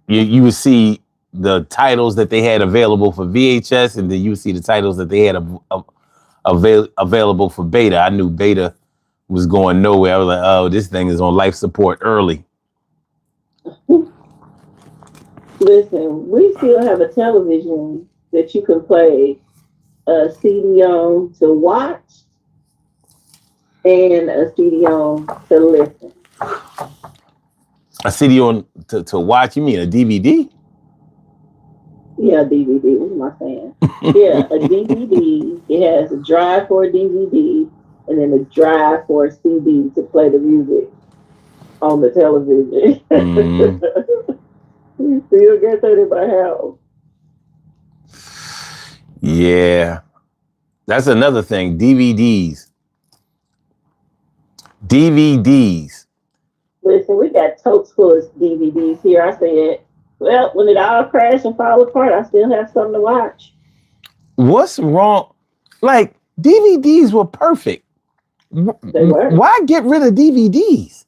you would see the titles that they had available for VHS, and then you would see the titles that they had available for Beta. I knew Beta was going nowhere. I was like, oh, this thing is on life support early. Listen, we still have a television that you can play a CD on to watch and a CD on to listen. A CD on to watch? You mean a DVD? Yeah, DVD. What am I saying? Yeah, a DVD. It has a drive for a DVD and then a drive for a CD to play the music on the television. You still get that in my house. Yeah. That's another thing. DVDs. DVDs. Listen, we got totes full of DVDs here. I said, well, when it all crashed and fall apart, I still have something to watch. What's wrong? Like, DVDs were perfect. They were. Why get rid of DVDs?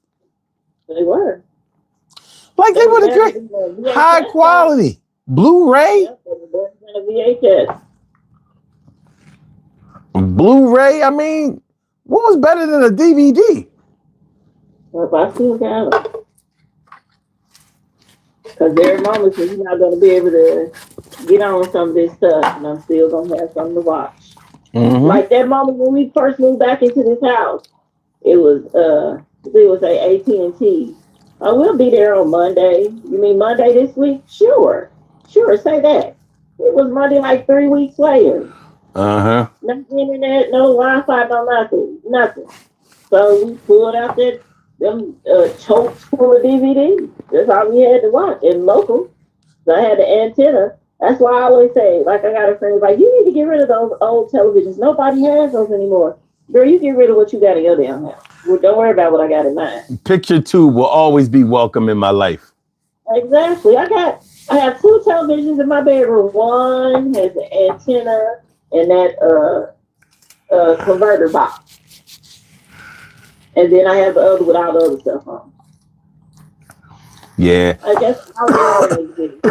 They were. Like, they were the great, high quality. Blu-ray? Yep, they were better than a VHS. Blu-ray? I mean, what was better than a DVD? Well, I still got them. Because there are moments when you're not going to be able to get on some of this stuff, and I'm still going to have something to watch. Mm-hmm. Like that moment when we first moved back into this house, it was a AT&T. I will be there on Monday. You mean Monday this week? Sure, say that. It was Monday like 3 weeks later. Uh-huh. No internet, no Wi-Fi, no nothing. So we pulled out them chokes full of DVDs. That's all we had to watch and local. So I had the antenna. That's why I always say, like, I got a friend like, you need to get rid of those old televisions. Nobody has those anymore. Girl, you get rid of what you got in your damn house. Well, don't worry about what I got in mine. Picture tube will always be welcome in my life. Exactly. I have 2 televisions in my bedroom. One has an antenna and that converter box. And then I have the other with all the other stuff on. Yeah. I guess I'll always get it.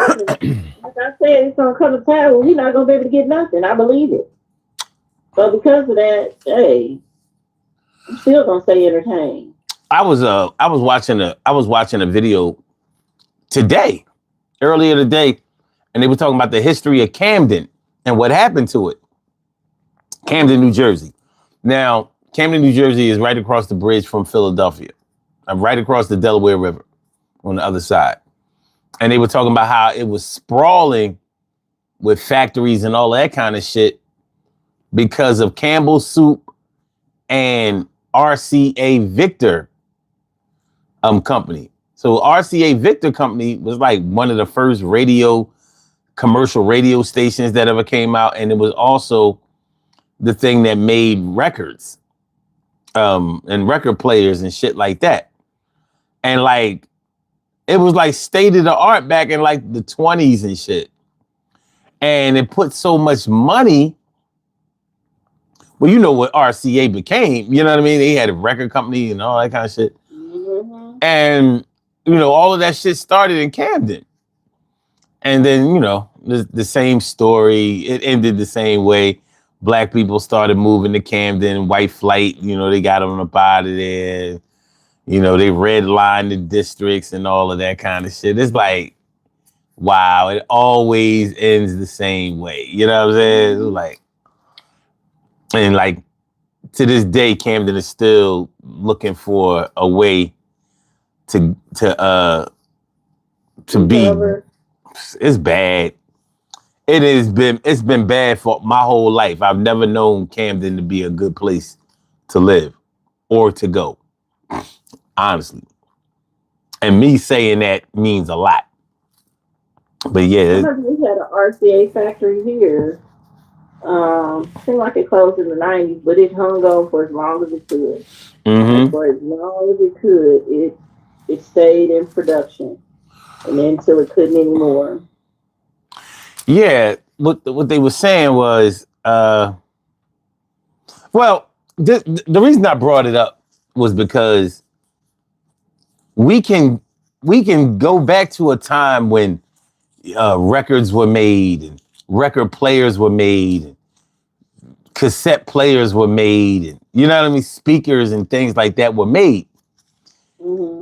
Like I said, it's gonna come a time when we're not gonna be able to get nothing. I believe it. So because of that, hey, I'm still gonna stay entertained. I was watching a video earlier today, and they were talking about the history of Camden and what happened to it. Camden, New Jersey. Now, Camden, New Jersey is right across the bridge from Philadelphia. I'm right across the Delaware River on the other side. And they were talking about how it was sprawling with factories and all that kind of shit because of Campbell's Soup and RCA Victor company. So RCA Victor company was like one of the first commercial radio stations that ever came out. And it was also the thing that made records and record players and shit like that. And like, it was like state of the art back in like the 20s and shit. And it put so much money. Well, you know what RCA became, you know what I mean? They had a record company and all that kind of shit. Mm-hmm. And, you know, all of that shit started in Camden. And then, you know, the same story. It ended the same way. Black people started moving to Camden, white flight, you know, they got them up out of there. You know, they redlined the districts and all of that kind of shit. It's like, wow, it always ends the same way. You know what I'm saying? It's like, and like, to this day, Camden is still looking for a way to be. It's bad. It's been bad for my whole life. I've never known Camden to be a good place to live or to go. Honestly. And me saying that means a lot. But yeah. We had an RCA factory here. Seemed like it closed in the 90s, but it hung on for as long as it could. Mm-hmm. For as long as it could, it stayed in production. And then until it couldn't anymore. Yeah, what they were saying was, well, the reason I brought it up was because we can go back to a time when records were made and record players were made and cassette players were made and, you know what I mean, speakers and things like that were made. Mm-hmm.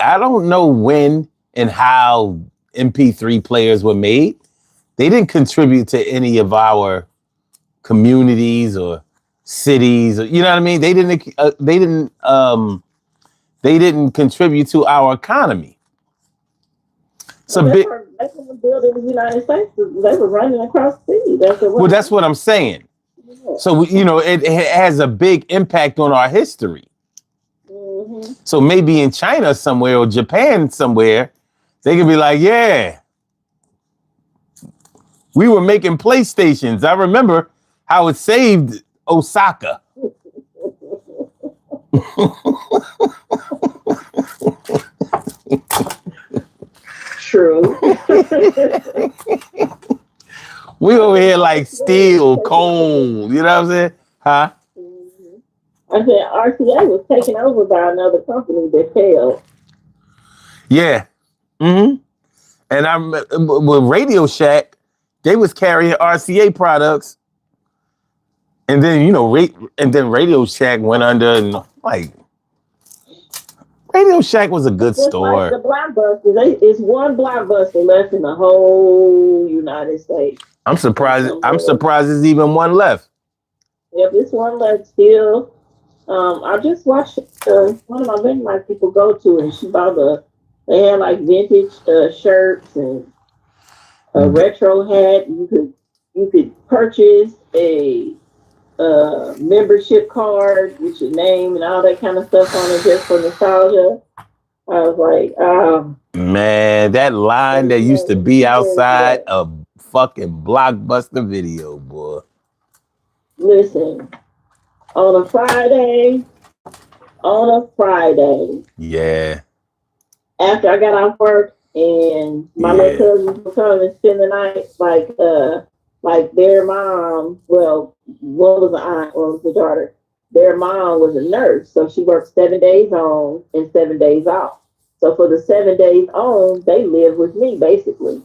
I don't know when and how MP3 players were made. They didn't contribute to any of our communities or cities, or, you know what I mean? They didn't contribute to our economy. So they were building the United States. They were running across the sea. That's what I'm saying. Yeah. So, you know, it has a big impact on our history. Mm-hmm. So maybe in China somewhere or Japan somewhere, they could be like, yeah, We were making PlayStations. I remember how it saved Osaka. True. We over here like steel, coal. You know what I'm saying? Huh? Mhm. I said RCA was taken over by another company that failed. Yeah. Mm-hmm. And I'm with Radio Shack, they was carrying RCA products. And then, and then Radio Shack went under and like Radio Shack was a good Just like the store. Blockbuster, it's one Blockbuster left in the whole United States. I'm And surprised. I'm somewhere, surprised there's even one left. yep, this one left still. I just watched one of my Venmo people go to, and she bought they had like vintage shirts and a retro hat. You could purchase a membership card with your name and all that kind of stuff on it just for nostalgia. I was like, Man, that line that used to be outside a fucking Blockbuster video, boy. listen, on a Friday, Yeah. after I got off work and my little cousins would come and spend the night, like their mom, well, one was an aunt, one was the daughter. Their mom was a nurse, so she worked 7 days on and 7 days off. So for the 7 days on, they lived with me basically.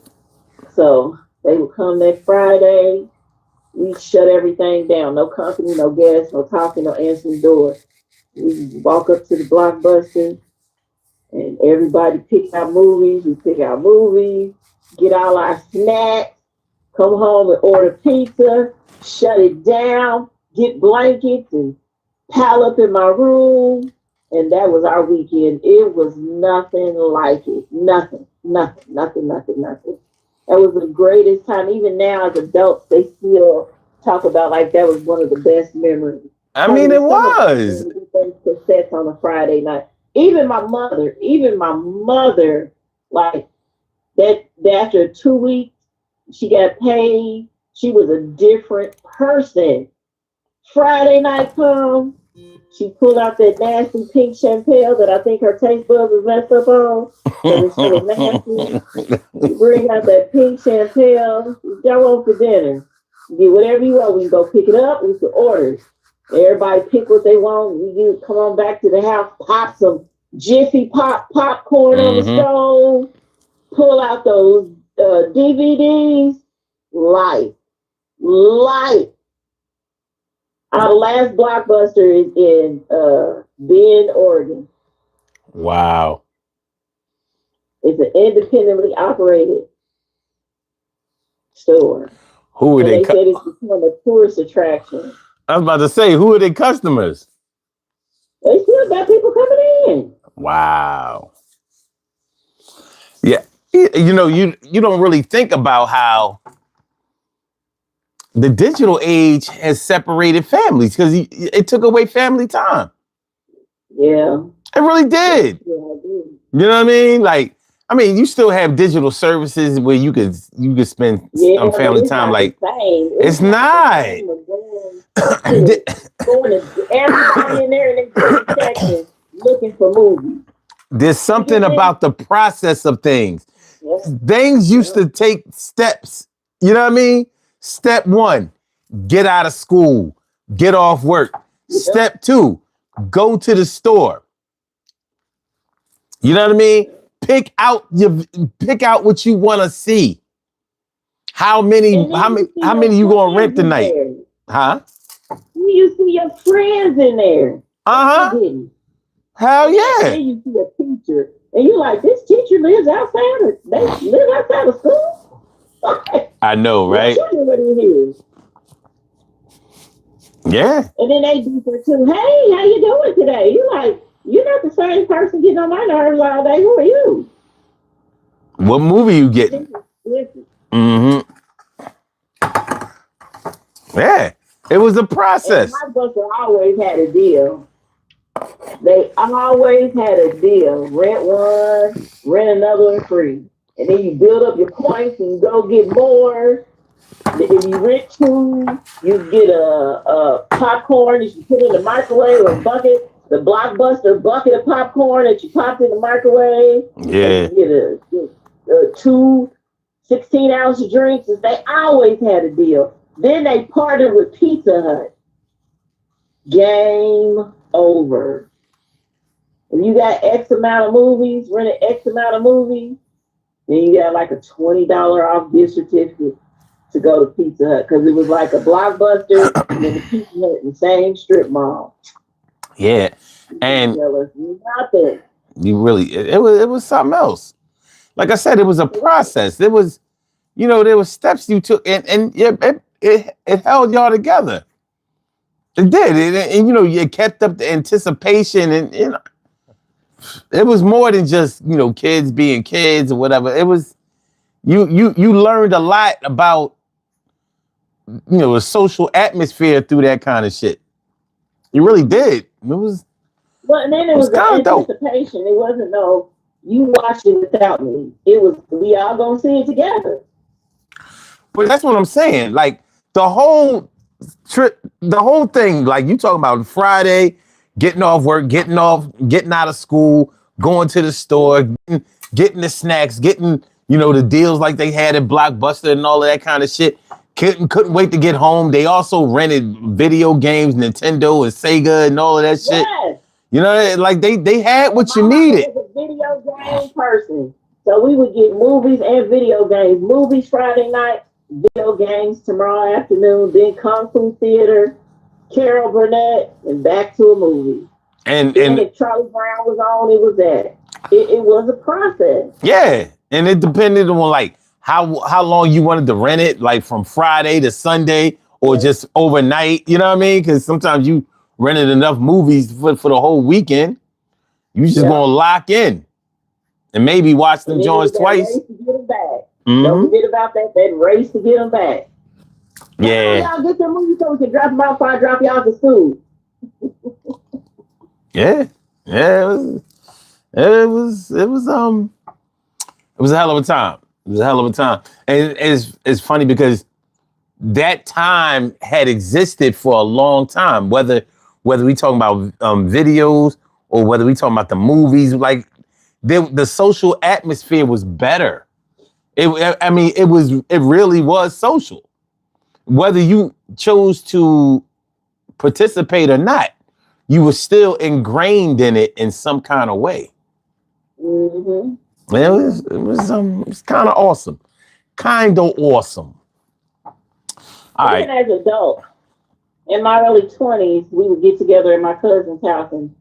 So they would come next Friday. We shut everything down. No company, no guests, no talking, no answering doors. We walk up to the Blockbuster and everybody pick out movies. We pick out movies, get all our snacks, come home and order pizza, shut it down, get blankets and pile up in my room. And that was our weekend. It was nothing like it. Nothing. That was the greatest time. Even now, as adults, they still talk about like that was one of the best memories. I mean, it was. Cassettes on a Friday night. Even my mother, like that. After 2 weeks, she got paid. She was a different person. Friday night comes, she pulled out that nasty pink champagne that I think her taste buds was messed up on. And it's so nasty. She bring out that pink champagne. Y'all want for dinner. You get whatever you want. We can go pick it up. We can order it. Everybody pick what they want. We can come on back to the house, pop some Jiffy popcorn on the stove, pull out those DVDs. Life. Our last Blockbuster is in Bend, Oregon. Wow. It's an independently operated store. Who are they said it's become a tourist attraction. I was about to say, who are their customers? They still got people coming in. Wow. Yeah. You don't really think about how the digital age has separated families because it took away family time. Yeah. It really did. Yeah, I do. You know what I mean? Like, you still have digital services where you could spend some family time. Like, it's not. Going to everybody in there and they section looking for movies. There's something about the process of things. Yeah. Things used to take steps. You know what I mean? Step 1, get out of school, get off work. Yeah. Step 2, go to the store. You know what I mean? Pick out what you want to see. How many you gonna rent tonight? Huh? You see your friends in there. Hell yeah. And then you see a teacher, and you're like, this teacher lives outside of school? I know, right? Yeah. And then they do for too. Hey, how you doing today? You're like, you're not the same person getting on my nerves all day. Who are you? What movie you getting? Mm-hmm. Yeah. It was a process. And my booker always had a deal. They always had a deal. Rent one, rent another one free. And then you build up your points and you go get more. If you rent two, you get a popcorn that you put in the microwave, or a bucket, the Blockbuster bucket of popcorn that you popped in the microwave, and Yeah. you get two 16-ounce drinks. They always had a deal. Then they partnered with Pizza Hut. Game over. If you got X amount of movies, rented X amount of movies, then you got like a $20 off gift certificate to go to Pizza Hut, because it was like a Blockbuster and then the Pizza Hut in the same strip mall. Yeah. And tell us nothing. you really, it was something else. Like I said, it was a process. There was, there were steps you took, and it held y'all together. It did, and you kept up the anticipation, and it was more than just kids being kids or whatever. It was you learned a lot about the social atmosphere through that kind of shit. You really did. It was. Well, and then it was the anticipation. Dope. It wasn't you watched it without me. It was we all gonna see it together. But that's what I'm saying. Like the whole trip, the whole thing. Like you talking about Friday, getting off work, getting out of school, going to the store, getting the snacks, getting the deals like they had at Blockbuster and all of that kind of shit. Couldn't wait to get home. They also rented video games, Nintendo and Sega and all of that shit. Yes. Like they had what you needed. I was a video game person. So we would get movies and video games. Movies Friday night, video games tomorrow afternoon, then Kung Fu Theater, Carol Burnett, and back to a movie. And if Charlie Brown was on, it was that. It was a process. Yeah. And it depended on like how long you wanted to rent it, like from Friday to Sunday or just overnight, you know what I mean? Because sometimes you rented enough movies for the whole weekend. You just gonna lock in and maybe watch them joints twice. Race to get them back. Don't forget about that race to get them back. Yeah. Y'all get them movies so we can drop them out before I drop y'all to school. Yeah. It was a hell of a time. It was a hell of a time. And it's funny because that time had existed for a long time, whether we talking about videos or whether we talking about the movies, like the social atmosphere was better. It really was social. Whether you chose to participate or not, you were still ingrained in it in some kind of way. Mm-hmm. It was kind of awesome. All right. As adults, in my early 20s, we would get together at my cousin's house and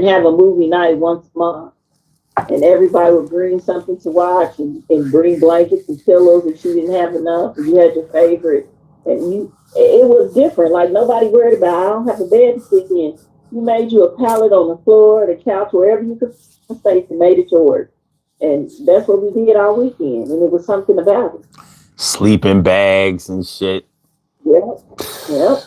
have a movie night once a month. And everybody would bring something to watch and bring blankets and pillows if she didn't have enough. And you had your favorite. And it was different. Like nobody worried about, I don't have a bed to sleep in. You made you a pallet on the floor, the couch, wherever you could space, and made it yours. And that's what we did all weekend. And it was something about it. Sleeping bags and shit. Yep. Yeah.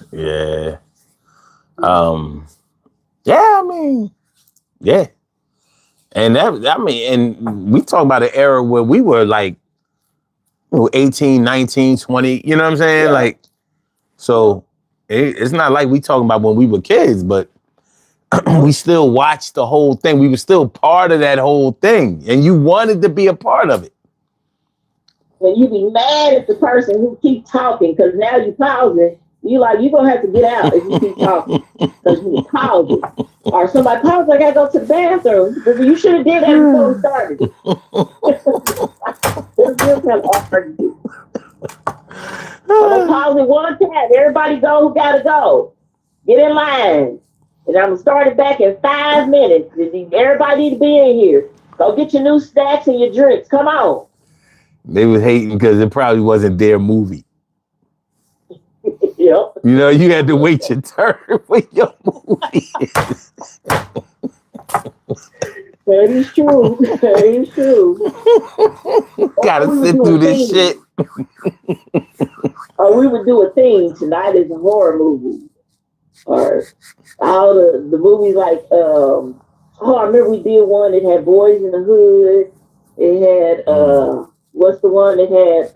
Yeah. And and we talk about an era where we were like 18, 19, 20, you know what I'm saying? Yeah. Like, so it's not like we talking about when we were kids, but we still watched the whole thing. We were still part of that whole thing. And you wanted to be a part of it. And you be mad at the person who keep talking, because now you pause it. You're going to have to get out if you keep talking, because you pause it. Or somebody pause, I got to go to the bathroom. You should have did that before we started. It's real kind of hard to do. I'm pause it one time. Everybody go who got to go. Get in line. And I'm going to start it back in 5 minutes. Everybody need to be in here. Go get your new snacks and your drinks. Come on. They was hating because it probably wasn't their movie. Yep. You had to wait your turn for your movie. That is true. Gotta sit through this shit. Or we would do a theme. Tonight is a horror movie. Or all the movies like, I remember we did one that had Boys in the Hood. It had, what's the one that had,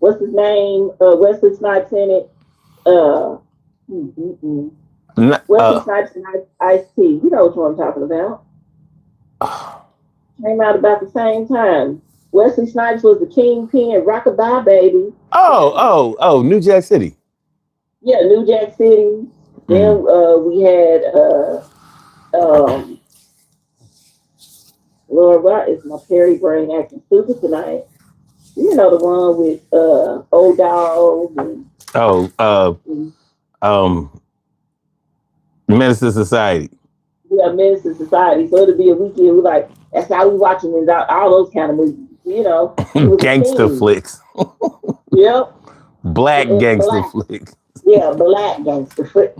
what's his name? Wesley Snipes in it. Mm, mm, mm. Wesley Snipes and Ice-T. You know which one I'm talking about. Came out about the same time. Wesley Snipes was the kingpin, Rockabye Baby. Oh, New Jack City. Yeah, New Jack City. Then we had Lord, why is my Perry brain acting stupid tonight? You know the one with Old Dog and Menace to Society. Yeah, Menace to Society. So it'll be a weekend. We like that's how we watching all those kind of movies. You know, Gangster flicks. Yep. Black gangster flicks. Yeah, black gangster flicks.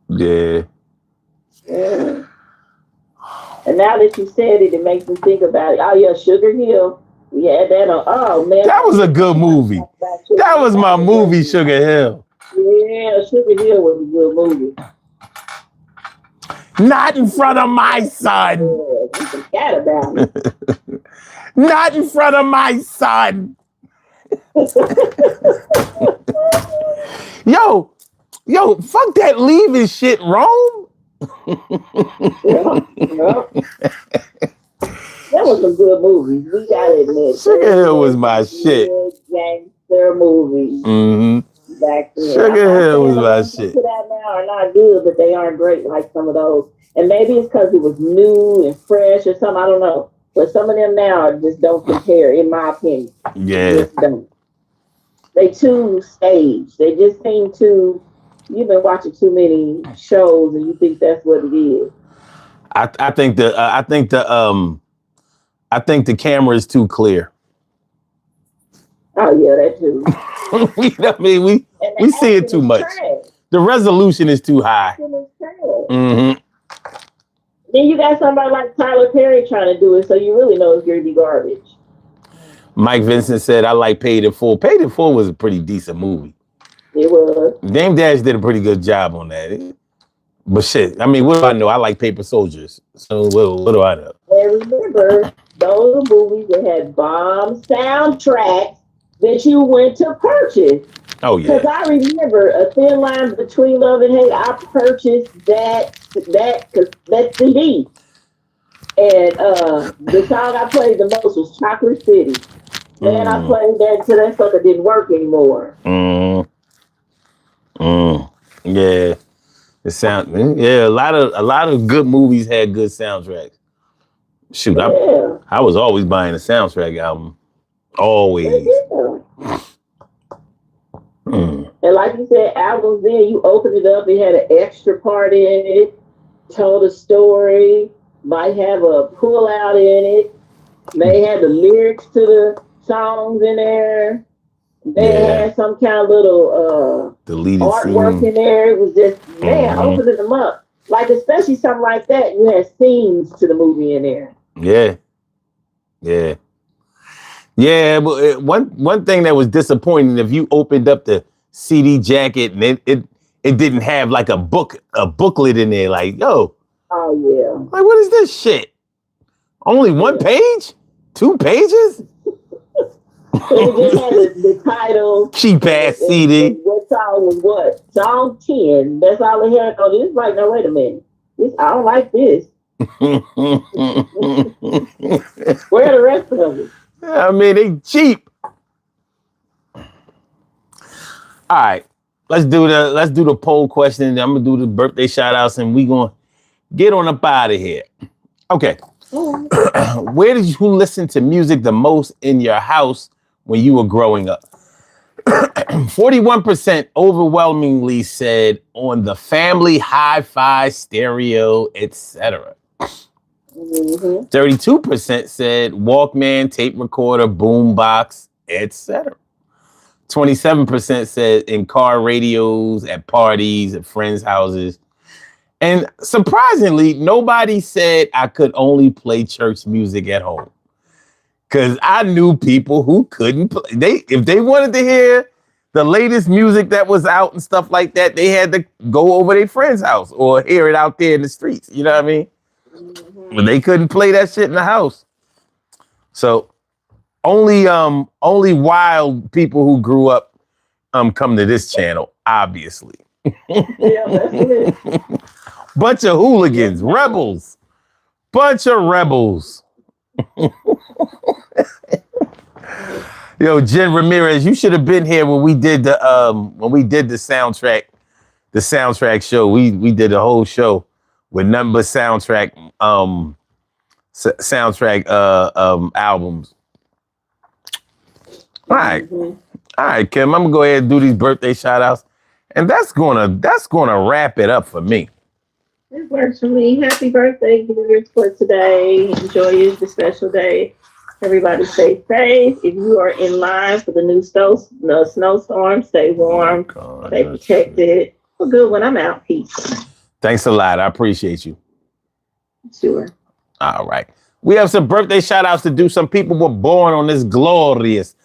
Yeah. Yeah. And now that you said it, it makes me think about it. Oh yeah, Sugar Hill. We had that on. Oh man, that was a good movie. That was my movie, Sugar Hill. Yeah, Sugar Hill was a good movie. Not in front of my son. Yeah, you forgot about it. Not in front of my son. Yo, fuck that leaving shit, Rome. Yeah. That was some good movies. We gotta admit. Sugar Hill was my shit. Gangster movies. Mm-hmm. Back then. Sugar Hill was my shit. That now are not good, but they aren't great like some of those. And maybe it's because it was new and fresh or something. I don't know. But some of them now just don't compare, in my opinion. Yeah. Just don't. They too staged. They just seem too. You've been watching too many shows, and you think that's what it is. I think the camera is too clear. Oh yeah, that too. You know what I mean? We see it too much. Trash. The resolution is too high. Mm-hmm. Then you got somebody like Tyler Perry trying to do it, so you really know it's going to be garbage. Mike Vincent said, I like Paid in Full. Paid in Full was a pretty decent movie. It was. Dame Dash did a pretty good job on that. But shit, I mean, what do I know? I like Paper Soldiers. So what do I know? And remember, those movies that had bomb soundtracks that you went to purchase. Oh, yeah. Because I remember A Thin Line Between Love and Hate. I purchased that CD. And the song I played the most was Chocolate City. And I played that until that sucker didn't work anymore. Yeah. A lot of good movies had good soundtracks. Shoot, yeah. I was always buying a soundtrack album. Always. And like you said, albums then, you open it up, it had an extra part in it, told a story, might have a pull out in it, may have the lyrics to the songs in there. They had some kind of little artwork in there. It was just, opening them up. Like, especially something like that, you had scenes to the movie in there. Yeah. But one thing that was disappointing, if you opened up the CD jacket and it didn't have like a booklet in there, like, yo. Oh, yeah. Like, what is this shit? Only one page? 2 pages? So it just had the title. Cheap ass CD. What song was what? Song 10. That's all it had. Oh, this like, no, wait a minute. I don't like this. Where are the rest of it? I mean, they cheap. All right. Let's do the poll question. I'm gonna do the birthday shout outs and we gonna get on up out of here. Okay. Where did you listen to music the most in your house when you were growing up? 41% overwhelmingly said on the family hi-fi, stereo, etc. 32% said Walkman, tape recorder, boombox, etc. 27% said in car radios, at parties, at friends' houses. And surprisingly, nobody said I could only play church music at home. Because I knew people who couldn't play. If they wanted to hear the latest music that was out and stuff like that, they had to go over their friend's house or hear it out there in the streets. You know what I mean? But they couldn't play that shit in the house. So only wild people who grew up come to this channel, obviously. Yeah, that's it. Bunch of hooligans, rebels. Bunch of rebels. Yo, Jen Ramirez, you should have been here when we did the soundtrack show. We did a whole show with nothing but soundtrack albums. All right. Mhm. All right, Kim, I'm gonna go ahead and do these birthday shout outs. And that's gonna wrap it up for me. It works for me. Happy birthday, viewers, for today. Enjoy the special day. Everybody stay safe. If you are in line for the new snowstorm, stay warm, stay protected. Well, good when I'm out. Peace. Thanks a lot. I appreciate you. Sure. All right. We have some birthday shout outs to do. Some people were born on this glorious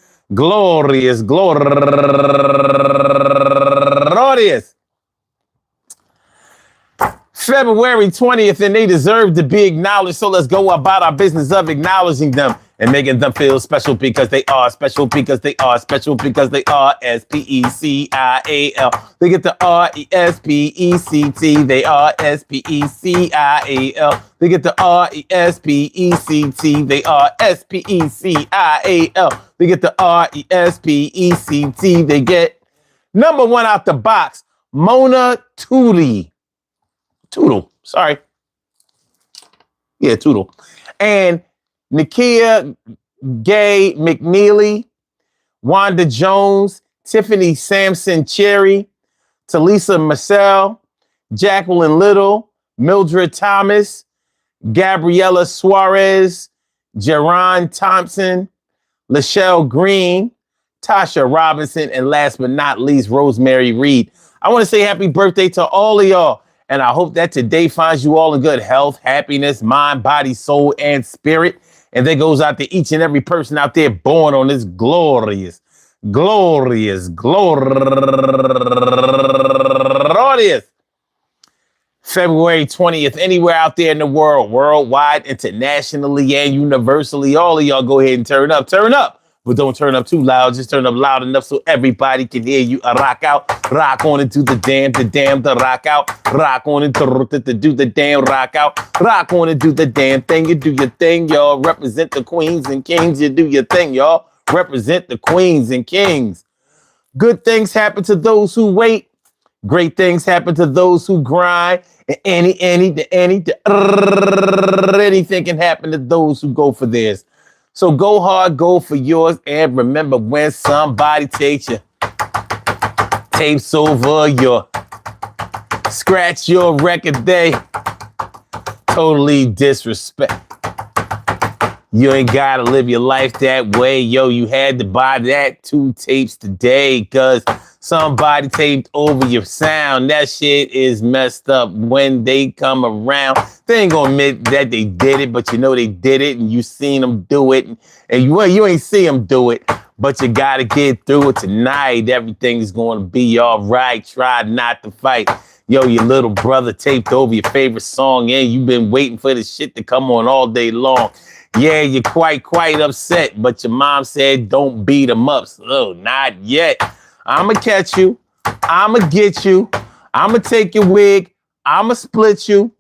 February 20th, and they deserve to be acknowledged. So let's go about our business of acknowledging them and making them feel special because they are special, because they are special, because they are SPECIAL. They get the RESPECT. They are SPECIAL. They get the RESPECT. They are SPECIAL. They get the RESPECT. They get number one out the box, Mona Tootie. Toodle, sorry. Yeah, Toodle. And Nakia Gay McNeely, Wanda Jones, Tiffany Sampson Cherry, Talisa Marcel, Jacqueline Little, Mildred Thomas, Gabriella Suarez, Jerron Thompson, Lachelle Green, Tasha Robinson, and last but not least, Rosemary Reed. I want to say happy birthday to all of y'all. And I hope that today finds you all in good health, happiness, mind, body, soul, and spirit. And that goes out to each and every person out there born on this glorious February 20th. Anywhere out there in the world, worldwide, internationally, and universally, all of y'all go ahead and turn up. Turn up. But don't turn up too loud. Just turn up loud enough so everybody can hear you. Rock out, rock on into the damn, the rock out. Rock on into the do the damn, rock out. Rock on and do the damn thing. You do your thing, y'all. Represent the queens and kings. You do your thing, y'all. Represent the queens and kings. Good things happen to those who wait. Great things happen to those who grind. And anything can happen to those who go for theirs. So go hard, go for yours, and remember when somebody takes your tapes over your scratch your record, they totally disrespect. You ain't gotta live your life that way. Yo, you had to buy that 2 tapes today because somebody taped over your sound. That shit is messed up when they come around. They ain't gonna admit that they did it, but you know they did it and you seen them do it. And you ain't see them do it, but you gotta get through it tonight. Everything's gonna be all right. Try not to fight. Yo, your little brother taped over your favorite song and you've been waiting for this shit to come on all day long. Yeah, you're quite upset, but your mom said don't beat him up. So not yet. I'ma catch you. I'ma get you. I'ma take your wig. I'ma split you.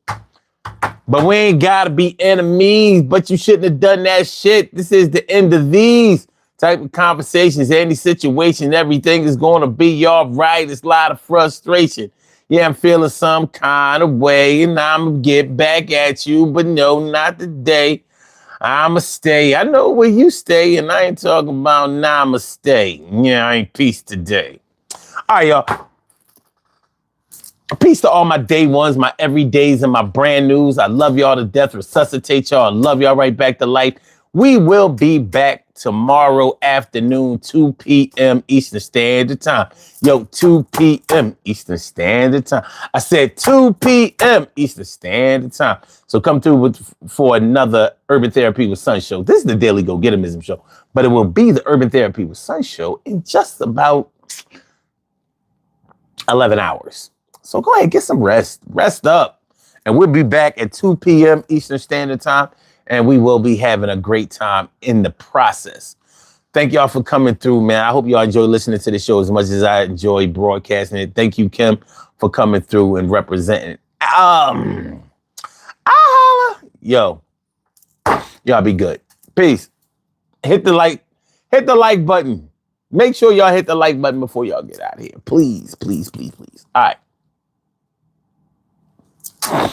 But we ain't gotta be enemies, but you shouldn't have done that shit. This is the end of these type of conversations. Any situation, everything is gonna be all right. It's a lot of frustration. Yeah, I'm feeling some kind of way and I'ma get back at you, but no, not today. I'ma stay. I know where you stay, and I ain't talking about namaste. Yeah, I ain't peace today. All right, y'all. Peace to all my day ones, my everydays, and my brand news. I love y'all to death. Resuscitate y'all. I love y'all right back to life. We will be back tomorrow afternoon, 2 p.m. Eastern Standard Time. Yo, 2 p.m. Eastern Standard Time. I said 2 p.m. Eastern Standard Time. So come through for another Urban Therapy with Sun show. This is the Daily Go Getimism show, but it will be the Urban Therapy with Sun show in just about 11 hours. So go ahead, get some rest. Rest up. And we'll be back at 2 p.m. Eastern Standard Time. And we will be having a great time in the process. Thank y'all for coming through, man. I hope y'all enjoy listening to the show as much as I enjoy broadcasting it. Thank you, Kim, for coming through and representing. I'll holla. Yo, y'all be good. Peace. Hit the like button. Make sure y'all hit the like button before y'all get out of here. Please, please, please, please. All right.